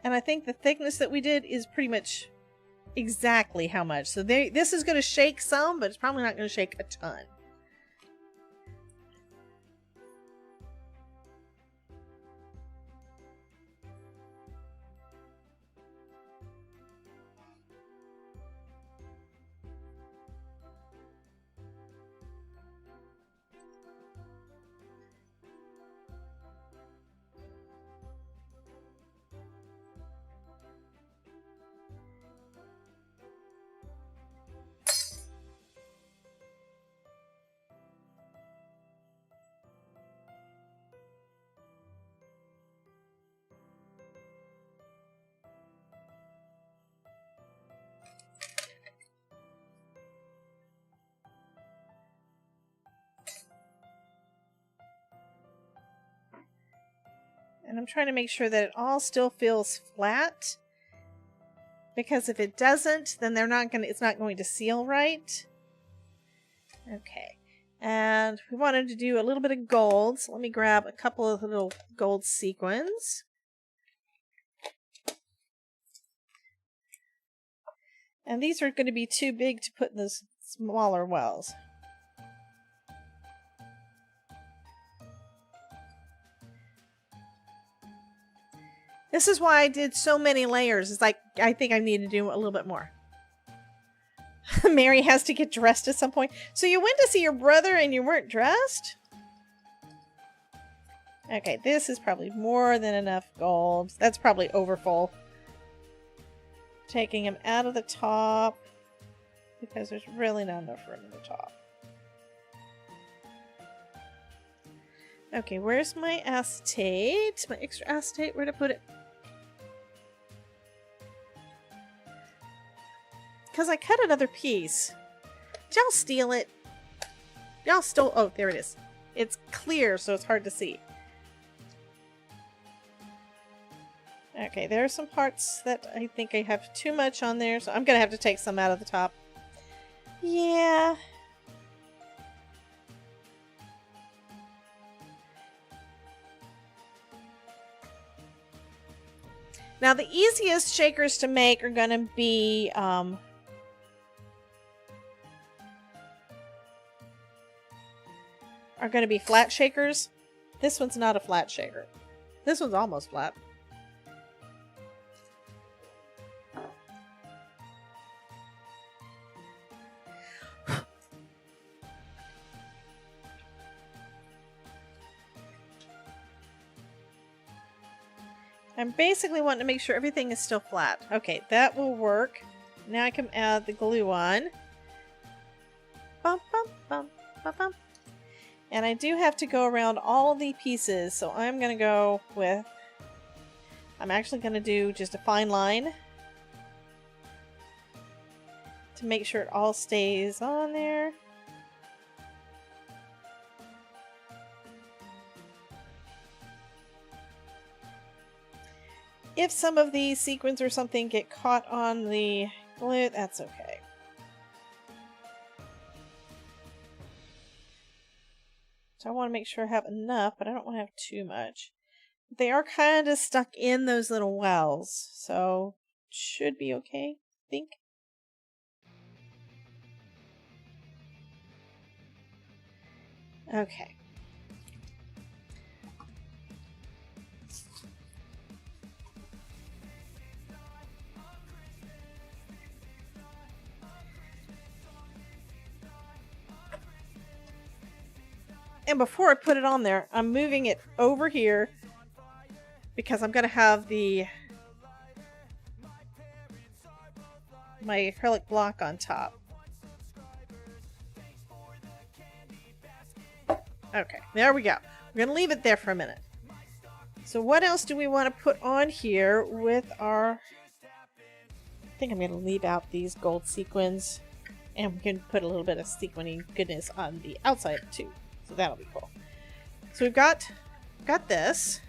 Speaker 1: And I think the thickness that we did is pretty much exactly how much. So this is going to shake some, but it's probably not going to shake a ton. And I'm trying to make sure that it all still feels flat. Because if it doesn't, then it's not going to seal right. Okay. And we wanted to do a little bit of gold. So let me grab a couple of little gold sequins. And these are going to be too big to put in the smaller wells. This is why I did so many layers. It's like, I think I need to do a little bit more. Mary has to get dressed at some point. So you went to see your brother and you weren't dressed? Okay, this is probably more than enough gold. That's probably overfull. Taking him out of the top because there's really not enough room in the top. Okay, where's my acetate? My extra acetate, where'd I put it? Because I cut another piece. Did y'all steal it? Y'all stole... Oh, there it is. It's clear, so it's hard to see. Okay, there are some parts that I think I have too much on there, so I'm going to have to take some out of the top. Yeah. Now, the easiest shakers to make are going to be... flat shakers. This one's not a flat shaker. This one's almost flat. I'm basically wanting to make sure everything is still flat. Okay, that will work. Now I can add the glue on. Bum, bum, bum, bum, bum. And I do have to go around all the pieces, so I'm going to go with... I'm actually going to do just a fine line to make sure it all stays on there. If some of these sequins or something get caught on the glue, that's okay. So I want to make sure I have enough, but I don't want to have too much. They are kind of stuck in those little wells, so should be okay, I think. Okay. And before I put it on there, I'm moving it over here because I'm going to have my acrylic block on top. Okay, there we go. We're going to leave it there for a minute. So what else do we want to put on here with our think I'm going to leave out these gold sequins. And we can put a little bit of sequining goodness on the outside too. So that'll be cool. So we've got this.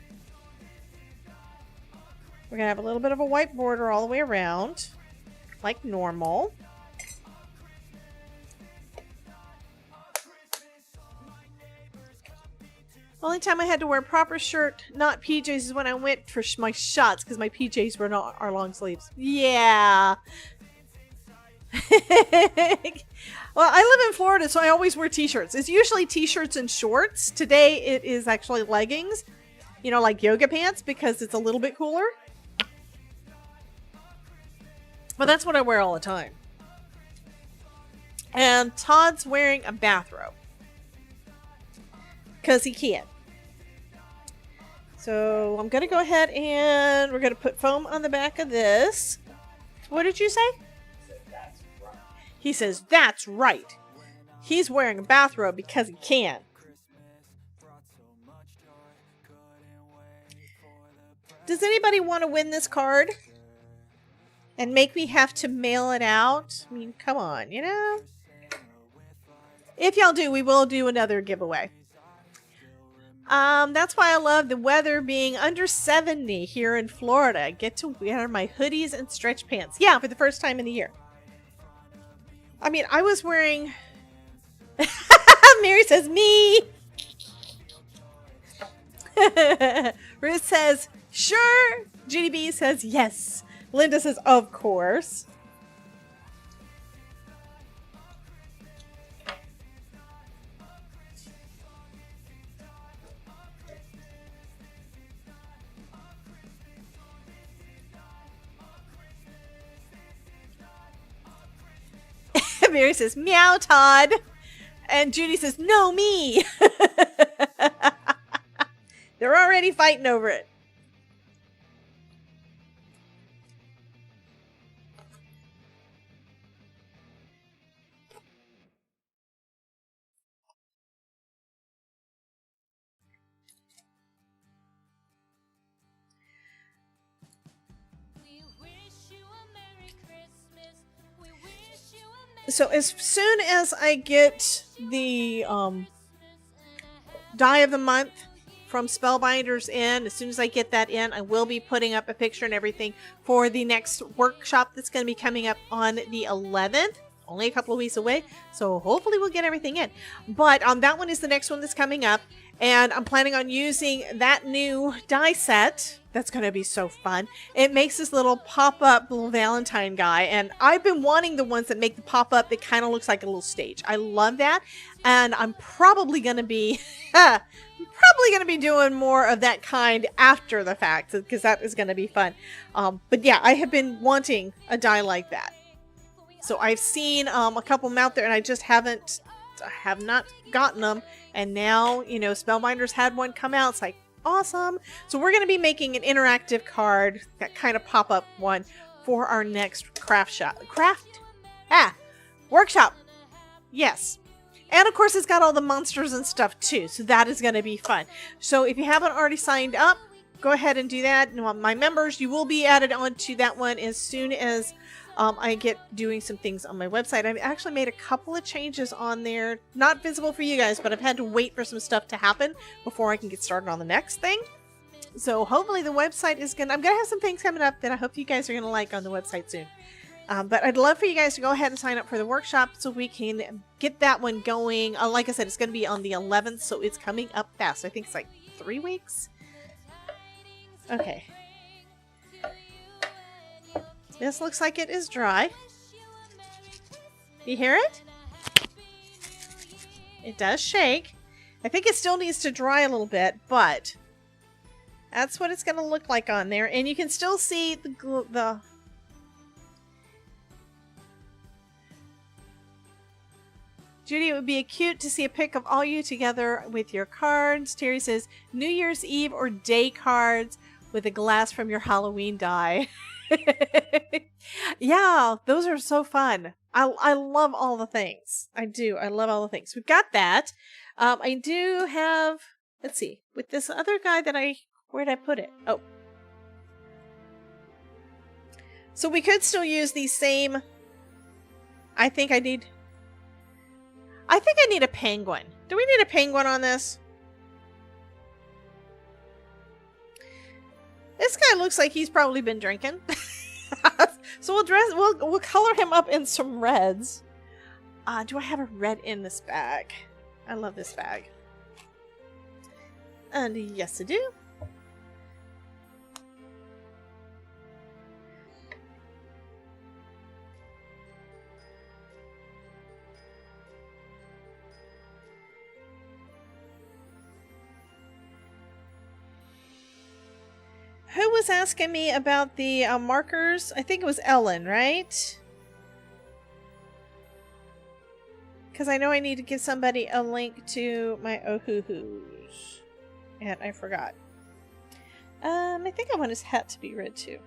Speaker 1: We're going to have a little bit of a white border all the way around. Like normal. Only time I had to wear a proper shirt, not PJs, is when I went for my shots because my PJs were not our long sleeves. Yeah. Well, I live in Florida, so I always wear t-shirts. It's usually t-shirts and shorts. Today it is actually leggings, you know, like yoga pants, because it's a little bit cooler. But that's what I wear all the time. And Todd's wearing a bathrobe because he can. So I'm going to go ahead and we're going to put foam on the back of this. What did you say? He says, that's right. He's wearing a bathrobe because he can. Does anybody want to win this card? And make me have to mail it out? I mean, come on, you know? If y'all do, we will do another giveaway. That's why I love the weather being under 70 here in Florida. I get to wear my hoodies and stretch pants. Yeah, for the first time in the year. I mean, I was wearing... Mary says, me! Ruth says, sure. GDB says, yes. Linda says, of course. Mary says, meow, Todd. And Judy says, no, me. They're already fighting over it. So as soon as I get the die of the month from Spellbinders in, as soon as I get that in, I will be putting up a picture and everything for the next workshop that's going to be coming up on the 11th. Only a couple of weeks away, so hopefully we'll get everything in. But that one is the next one that's coming up, and I'm planning on using that new die set. That's going to be so fun. It makes this little pop-up little Valentine guy, and I've been wanting the ones that make the pop-up that kind of looks like a little stage. I love that, and I'm probably going to be doing more of that kind after the fact, because that is going to be fun. But yeah, I have been wanting a die like that. So I've seen a couple of them out there, and I have not gotten them. And now, you know, Spellbinders had one come out. It's like, awesome. So we're going to be making an interactive card, that kind of pop-up one, for our next workshop. Yes. And of course, it's got all the monsters and stuff too. So that is going to be fun. So if you haven't already signed up, go ahead and do that. My members, you will be added onto that one as soon as I get doing some things on my website. I've actually made a couple of changes on there. Not visible for you guys, but I've had to wait for some stuff to happen before I can get started on the next thing. So hopefully the website is I'm going to have some things coming up that I hope you guys are going to like on the website soon. But I'd love for you guys to go ahead and sign up for the workshop so we can get that one going. Like I said, it's going to be on the 11th, so it's coming up fast. I think it's like 3 weeks. Okay. This looks like it is dry. You hear it? It does shake. I think it still needs to dry a little bit, but that's what it's going to look like on there. And you can still see the Judy, it would be cute to see a pic of all you together with your cards. Terry says, New Year's Eve or day cards with a glass from your Halloween die. Yeah, those are so fun. I love all the things. I do. I love all the things. We've got that. I do have, let's see, with this other guy that where'd I put it? Oh. So we could still use these same... I think I need a penguin. Do we need a penguin on this? This guy looks like he's probably been drinking. So we'll color him up in some reds. Do I have a red in this bag? I love this bag. And yes, I do. Who was asking me about the markers? I think it was Ellen, right? Because I know I need to give somebody a link to my Ohuhus. And I forgot. I think I want his hat to be red too.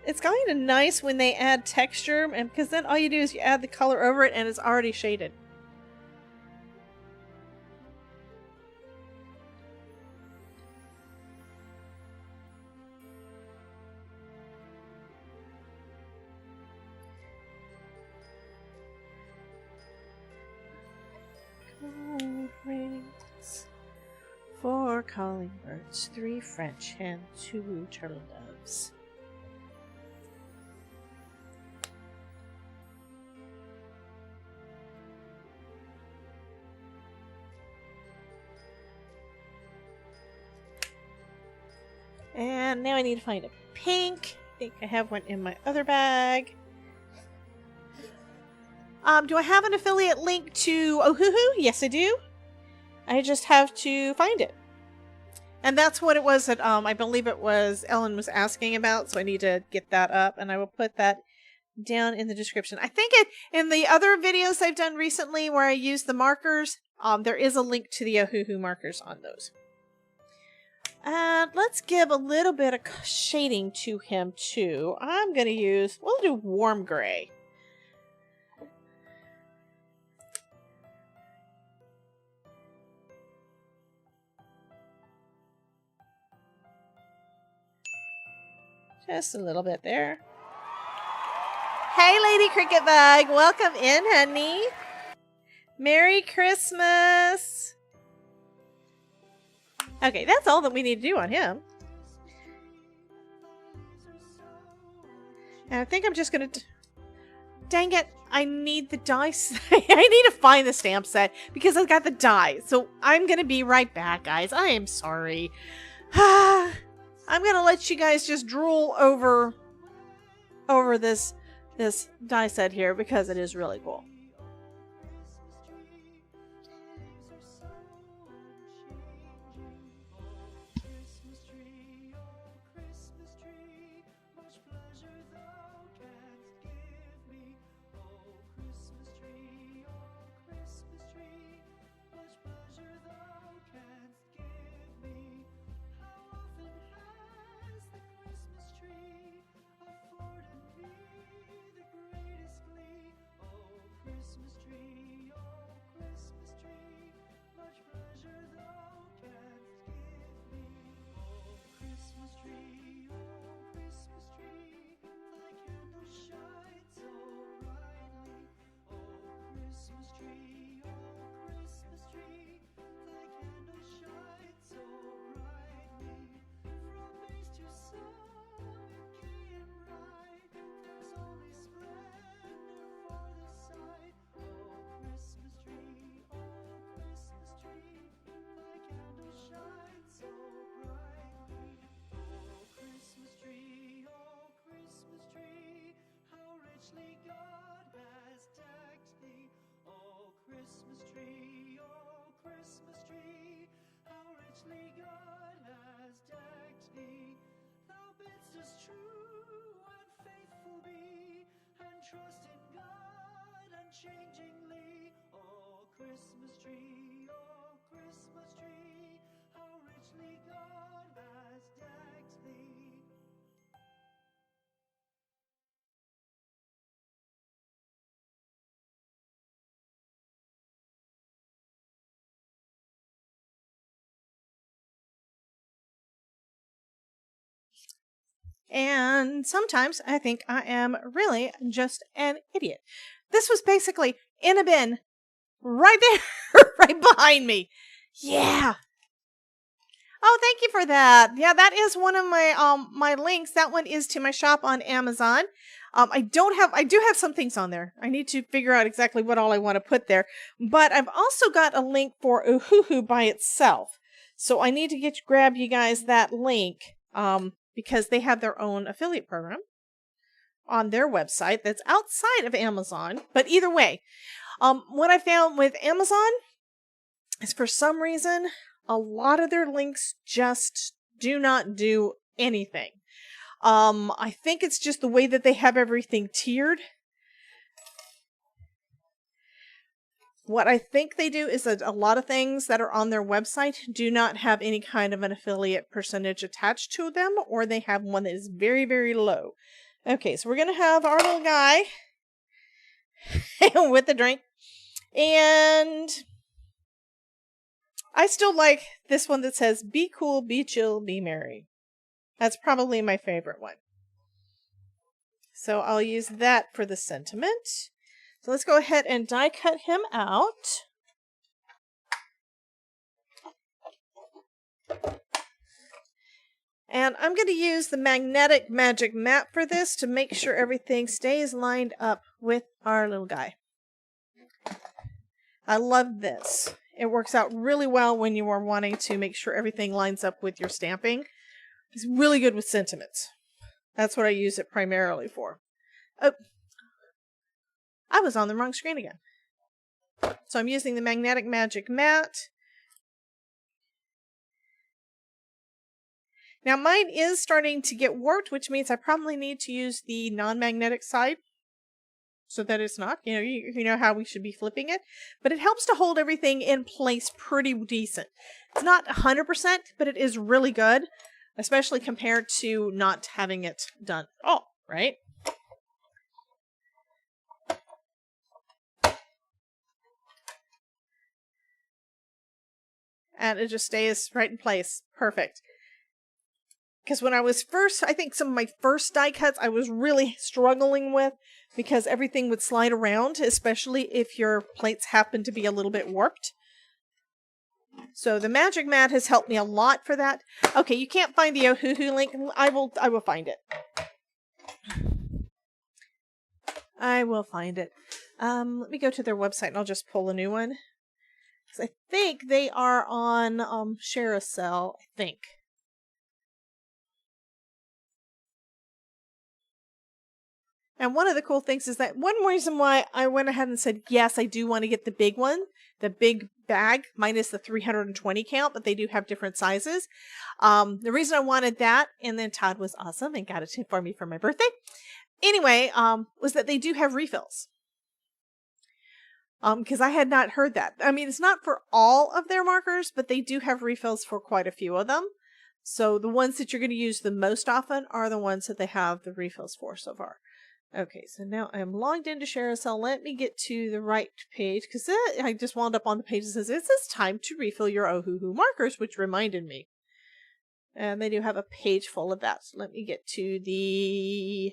Speaker 1: It's kind of nice when they add texture, and because then all you do is you add the color over it and it's already shaded. Rings, 4 calling birds, 3 French hens, 2 turtle doves. And now I need to find a pink. I think I have one in my other bag. Do I have an affiliate link to Ohuhu? Yes, I do. I just have to find it. And that's what it was that I believe it was Ellen was asking about, so I need to get that up, and I will put that down in the description. I think in the other videos I've done recently where I use the markers, there is a link to the Ohuhu markers on those. And let's give a little bit of shading to him too. I'm going to use, we'll do warm gray. Just a little bit there. Hey, Lady Cricket Bug. Welcome in, honey. Merry Christmas. Okay, that's all that we need to do on him. And I think I'm just going to... Dang it. I need the dice. I need to find the stamp set because I've got the die. So I'm going to be right back, guys. I am sorry. I'm going to let you guys just drool over this die set here because it is really cool.
Speaker 4: Trust in God unchangingly. Oh, Christmas tree, how richly God has decked thee.
Speaker 1: And sometimes I think I am really just an idiot. This was basically in a bin right there, right behind me. Yeah. Oh, thank you for that. Yeah, that is one of my links. That one is to my shop on Amazon. I do have some things on there. I need to figure out exactly what all I want to put there. But I've also got a link for Oohoo by itself. So I need to grab you guys that link because they have their own affiliate program on their website that's outside of Amazon. But either way, what I found with Amazon is for some reason, a lot of their links just do not do anything. I think it's just the way that they have everything tiered. What I think they do is that a lot of things that are on their website do not have any kind of an affiliate percentage attached to them, or they have one that is very, very low. Okay, so we're going to have our little guy with the drink. And I still like this one that says, be cool, be chill, be merry. That's probably my favorite one. So I'll use that for the sentiment. So let's go ahead and die cut him out. And I'm going to use the magnetic magic map for this to make sure everything stays lined up with our little guy. I love this. It works out really well when you are wanting to make sure everything lines up with your stamping. It's really good with sentiments. That's what I use it primarily for. Oh, I was on the wrong screen again. So I'm using the magnetic magic mat. Now mine is starting to get warped, which means I probably need to use the non-magnetic side so that it's not, you know how we should be flipping it. But it helps to hold everything in place pretty decent. It's not 100%, but it is really good, especially compared to not having it done at all, right? And it just stays right in place. Perfect. Because when I was first, I think some of my first die cuts I was really struggling with because everything would slide around, especially if your plates happen to be a little bit warped. So the magic mat has helped me a lot for that. Okay, you can't find the Oohoo link. I will find it. I will find it. Let me go to their website and I'll just pull a new one. Because I think they are on Share a Cell, I think. And one of the cool things is that one reason why I went ahead and said, yes, I do want to get the big one, the big bag, minus the 320 count, but they do have different sizes. The reason I wanted that, and then Todd was awesome and got it for me for my birthday. Anyway, was that they do have refills. Because I had not heard that. I mean, it's not for all of their markers, but they do have refills for quite a few of them. So the ones that you're going to use the most often are the ones that they have the refills for so far. Okay, so now I'm logged into ShareASL. Let me get to the right page, because I just wound up on the page that says, it says time to refill your Oohoo markers, which reminded me. And they do have a page full of that. So let me get to the...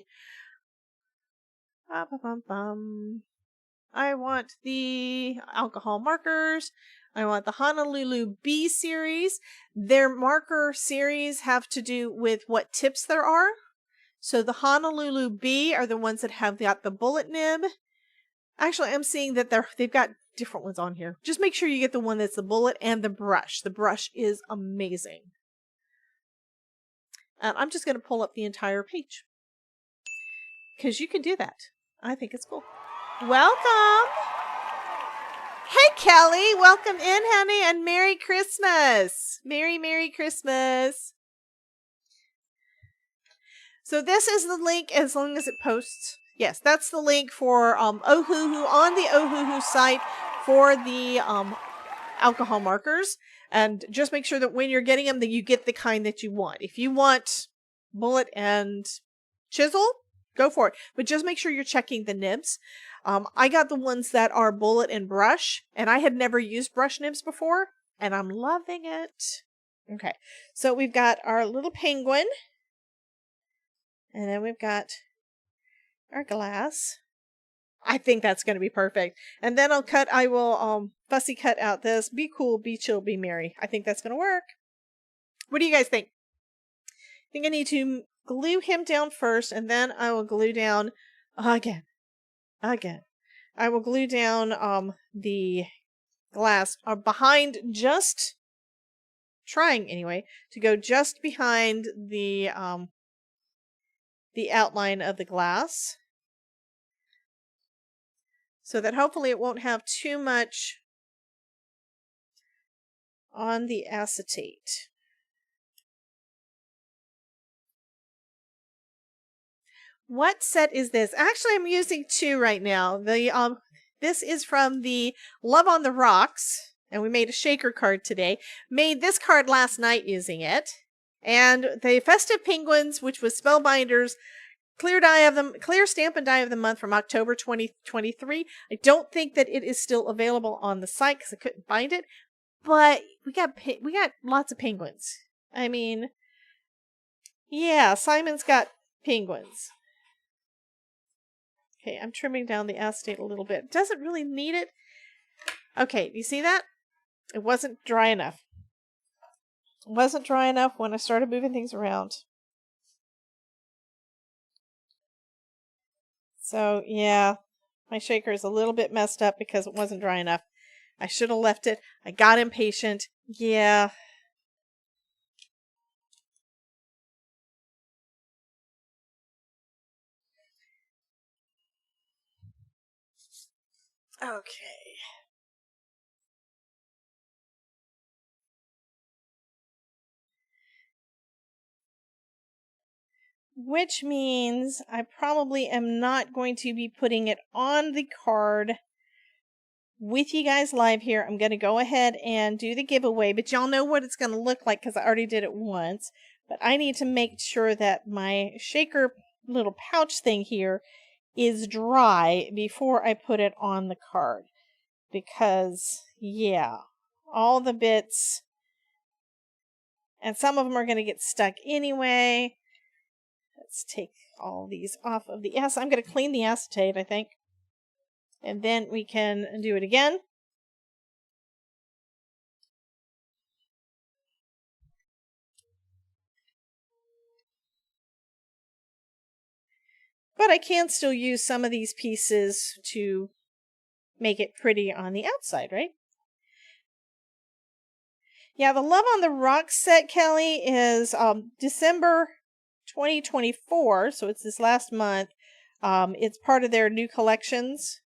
Speaker 1: I want the alcohol markers. I want the Honolulu B series. Their marker series have to do with what tips there are. So the Honolulu B are the ones that have got the bullet nib. Actually, I'm seeing that they've got different ones on here. Just make sure you get the one that's the bullet and the brush. The brush is amazing. And I'm just going to pull up the entire page, because you can do that. I think it's cool. Welcome. Hey, Kelly. Welcome in, honey, and Merry Christmas. Merry Christmas. So this is the link as long as it posts. Yes, that's the link for Oohoo on the Oohoo site for the alcohol markers. And just make sure that when you're getting them that you get the kind that you want. If you want bullet and chisel, go for it. But just make sure you're checking the nibs. I got the ones that are bullet and brush, and I had never used brush nibs before, and I'm loving it. Okay, so we've got our little penguin. And then we've got our glass. I think that's going to be perfect. And then I will fussy cut out this be cool, be chill, be merry. I think that's going to work. What do you guys think? I think I need to glue him down first, and then I will glue down again. I will glue down the glass behind, just trying anyway to go just behind the outline of the glass, so that hopefully it won't have too much on the acetate. What set is this? Actually, I'm using two right now. This is from the Love on the Rocks, and we made a shaker card today. Made this card last night using it. And the Festive Penguins, which was Spellbinders, clear stamp and die of the month from October 2023. I don't think that it is still available on the site because I couldn't find it. But we got lots of penguins. I mean, yeah, Simon's got penguins. Okay, I'm trimming down the acetate a little bit. Doesn't really need it. Okay, you see that? It wasn't dry enough. It wasn't dry enough when I started moving things around. So, yeah, my shaker is a little bit messed up because it wasn't dry enough. I should have left it. I got impatient. Yeah. Okay. Which means I probably am not going to be putting it on the card with you guys live here. I'm going to go ahead and do the giveaway, but y'all know what it's going to look like because I already did it once. But I need to make sure that my shaker little pouch thing here is dry before I put it on the card. Because, yeah, all the bits, and some of them are going to get stuck anyway. Let's take all these off of the acetate. I'm going to clean the acetate, I think. And then we can do it again. But I can still use some of these pieces to make it pretty on the outside, right? Yeah, the Love on the Rocks set, Kelly, is December 2024, so it's this last month. It's part of their new collections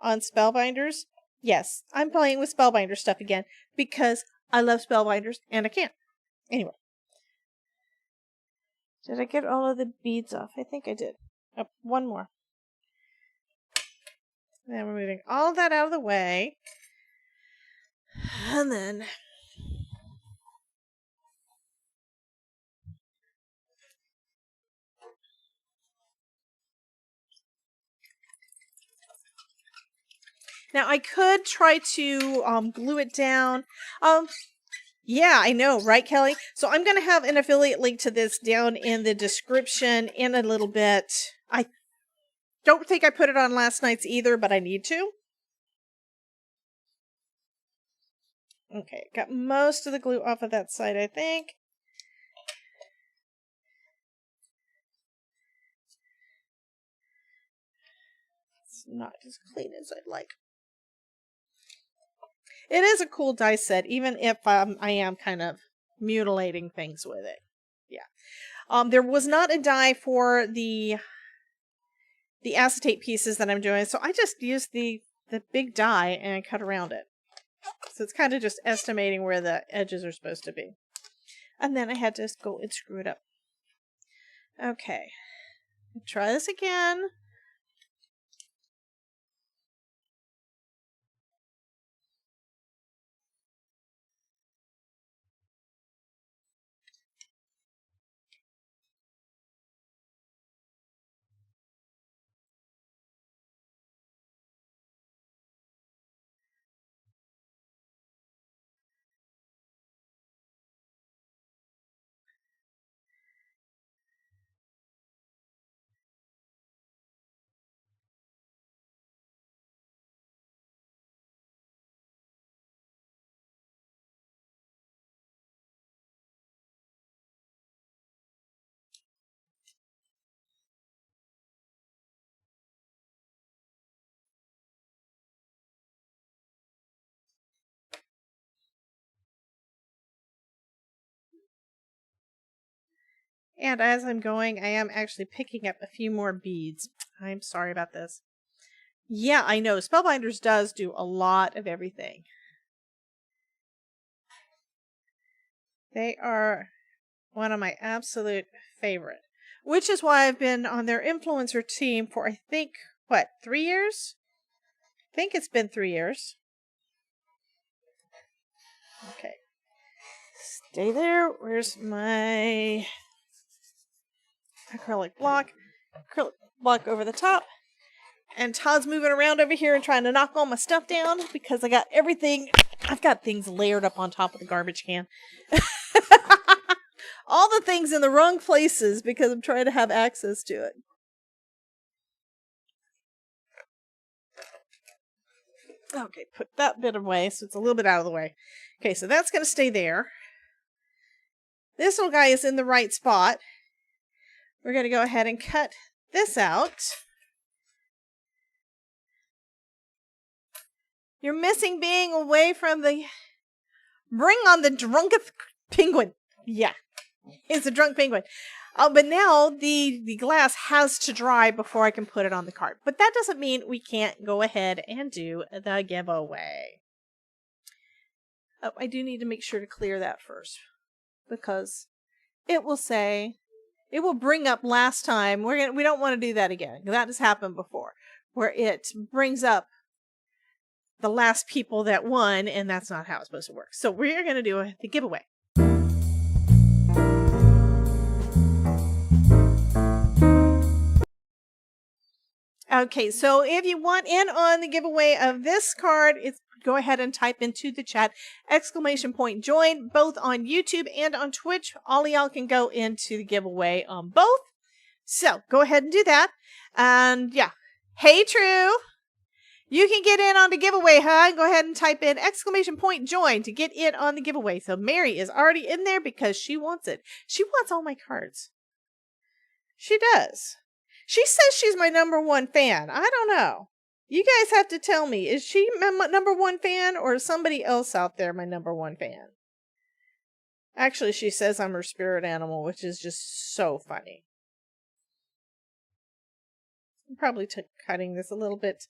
Speaker 1: on Spellbinders. Yes, I'm playing with Spellbinder stuff again because I love Spellbinders and I can't. Anyway. Did I get all of the beads off? I think I did. Oh, one more. Then we're moving all that out of the way. And then now I could try to glue it down. Yeah, I know, right, Kelly? So I'm going to have an affiliate link to this down in the description in a little bit. I don't think I put it on last night's either, but I need to. Okay, got most of the glue off of that side, I think. It's not as clean as I'd like. It is a cool dice set, even if I am kind of mutilating things with it. Yeah. There was not a die for the acetate pieces that I'm doing, so I just used the big die and cut around it. So it's kind of just estimating where the edges are supposed to be. And then I had to go and screw it up. Okay. Try this again. And as I'm going, I am actually picking up a few more beads. I'm sorry about this. Yeah, I know. Spellbinders does do a lot of everything. They are one of my absolute favorite. Which is why I've been on their influencer team for, I think, what, 3 years? I think it's been 3 years. Okay. Stay there. Where's my acrylic block? Acrylic block over the top. And Todd's moving around over here and trying to knock all my stuff down because I got everything. I've got things layered up on top of the garbage can. All the things in the wrong places because I'm trying to have access to it. Okay, put that bit away so it's a little bit out of the way. Okay, so that's going to stay there. This little guy is in the right spot. We're going to go ahead and cut this out. You're missing being away from the... Bring on the drunkest penguin. Yeah, it's a drunk penguin. But now the glass has to dry before I can put it on the card. But that doesn't mean we can't go ahead and do the giveaway. Oh, I do need to make sure to clear that first. Because it will say... It will bring up last time. We don't want to do that again. That has happened before. Where it brings up the last people that won, and that's not how it's supposed to work. So we're going to do the giveaway. Okay, so if you want in on the giveaway of this card, go ahead and type into the chat !join, both on YouTube and on Twitch. All of y'all can go into the giveaway on both. So go ahead and do that. And yeah, hey True, you can get in on the giveaway, huh? Go ahead and type in !join to get in on the giveaway. So Mary is already in there because she wants it. She wants all my cards. She does. She says she's my #1 fan. I don't know. You guys have to tell me, is she my #1 fan or is somebody else out there my #1 fan? Actually, she says I'm her spirit animal, which is just so funny. I'm probably cutting this a little bit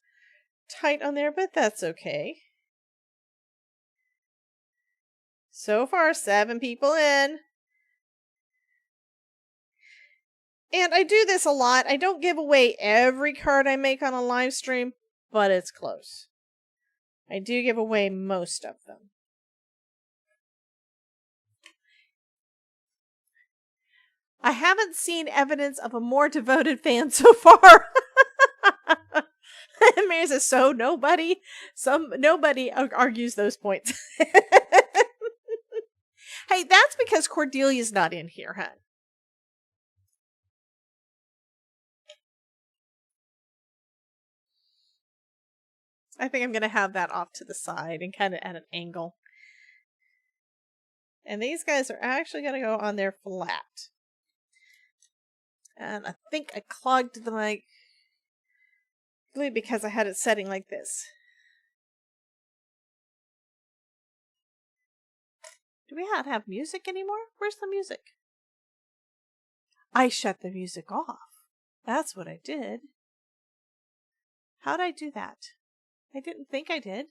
Speaker 1: tight on there, but that's okay. So far, 7 people in. And I do this a lot. I don't give away every card I make on a live stream, but it's close. I do give away most of them. I haven't seen evidence of a more devoted fan so far. Mary says, so nobody argues those points. Hey, that's because Cordelia's not in here, huh? I think I'm going to have that off to the side and kind of at an angle. And these guys are actually going to go on there flat. And I think I clogged the mic because I had it setting like this. Do we not have music anymore? Where's the music? I shut the music off. That's what I did. How'd I do that? I didn't think I did.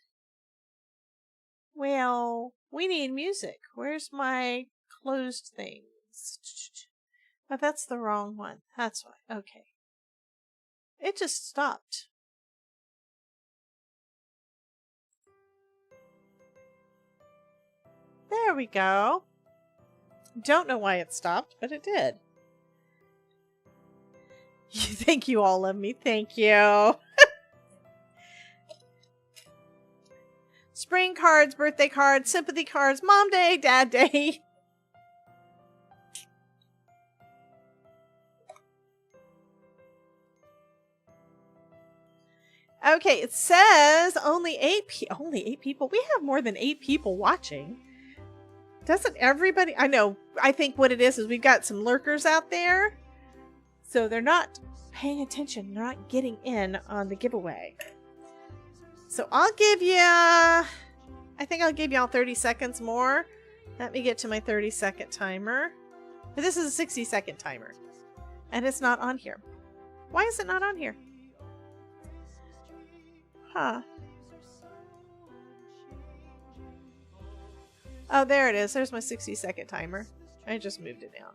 Speaker 1: Well, we need music. Where's my closed things? Oh, that's the wrong one. That's why. Okay. It just stopped. There we go. Don't know why it stopped, but it did. You think you all love me? Thank you. Spring cards, birthday cards, sympathy cards, mom day, dad day. Okay, it says only 8 people. We have more than 8 people watching. Doesn't everybody? I know. I think what it is we've got some lurkers out there. So they're not paying attention. They're not getting in on the giveaway. So I'll give you, I think I'll give y'all 30 seconds more. Let me get to my 30-second timer. But this is a 60-second timer. And it's not on here. Why is it not on here? Huh. Oh, there it is. There's my 60-second timer. I just moved it down.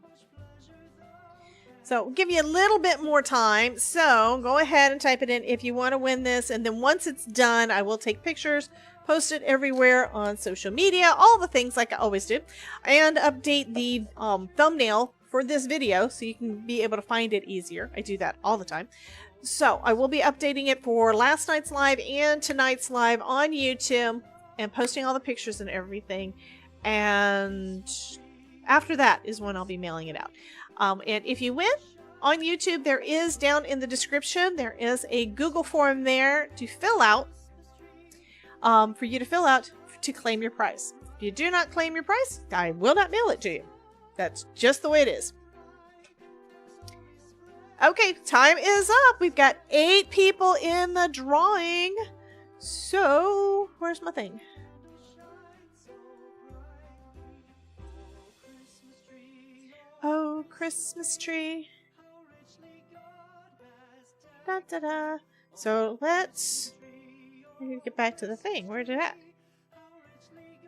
Speaker 1: So, we'll give you a little bit more time. So, go ahead and type it in if you want to win this. And then once it's done, I will take pictures, post it everywhere on social media, all the things like I always do, and update the thumbnail for this video so you can be able to find it easier. I do that all the time. So, I will be updating it for last night's live and tonight's live on YouTube and posting all the pictures and everything. And after that is when I'll be mailing it out. And if you win on YouTube, there is down in the description, there is a Google form there to fill out, for you to fill out to claim your prize. If you do not claim your prize, I will not mail it to you. That's just the way it is. Okay, time is up. We've got 8 people in the drawing. So, where's my thing? Oh, Christmas tree. Da da da. So let's get back to the thing. Where's it at?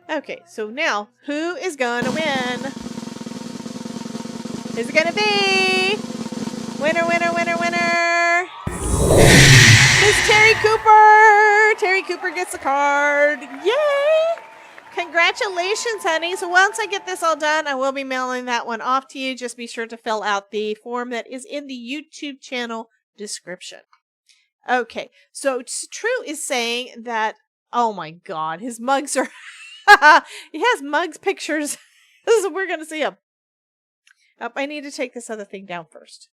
Speaker 1: Okay, so now who is gonna win? Is it gonna be winner, winner, winner, winner? It's Terry Cooper. Terry Cooper gets the card. Yay! Congratulations, honey. So once I get this all done, I will be mailing that one off to you. Just be sure to fill out the form that is in the YouTube channel description. Okay, so True is saying that, oh my God, his mugs are, he has mugs pictures. So we're going to see them. Oh, I need to take this other thing down first.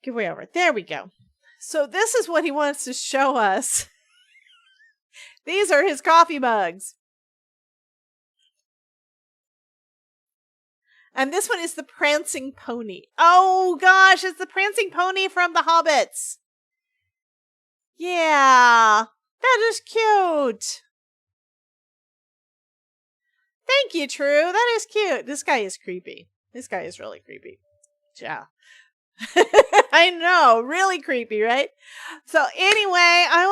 Speaker 1: Get way over. There we go. So this is what he wants to show us. These are his coffee mugs. And this one is the Prancing Pony. Oh gosh, it's the Prancing Pony from the Hobbits. Yeah, that is cute. Thank you, True. That is cute. This guy is creepy. This guy is really creepy. Yeah. I know, really creepy, right? So anyway, I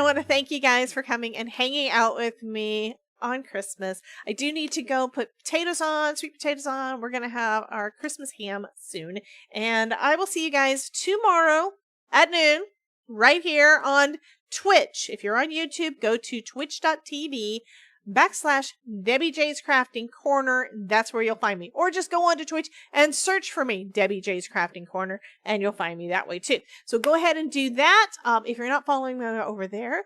Speaker 1: want to thank you guys for coming and hanging out with me on Christmas. I do need to go put potatoes on, sweet potatoes on. We're going to have our Christmas ham soon. And I will see you guys tomorrow at noon right here on Twitch. If you're on YouTube, go to twitch.tv/Debbie J's Crafting Corner. That's where you'll find me. Or just go on to Twitch and search for me, Debbie J's Crafting Corner, and you'll find me that way too. So go ahead and do that. If you're not following me over there,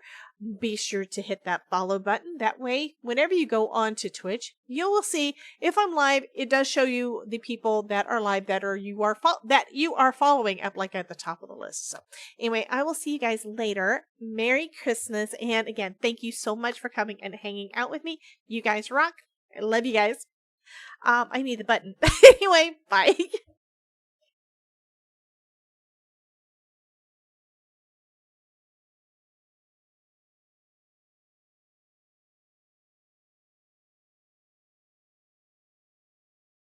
Speaker 1: be sure to hit that follow button. That way, whenever you go on to Twitch, you will see if I'm live, it does show you the people that are live that you are following up like at the top of the list. So anyway, I will see you guys later. Merry Christmas. And again, thank you so much for coming and hanging out with me. You guys rock. I love you guys. I need the button. Anyway, bye.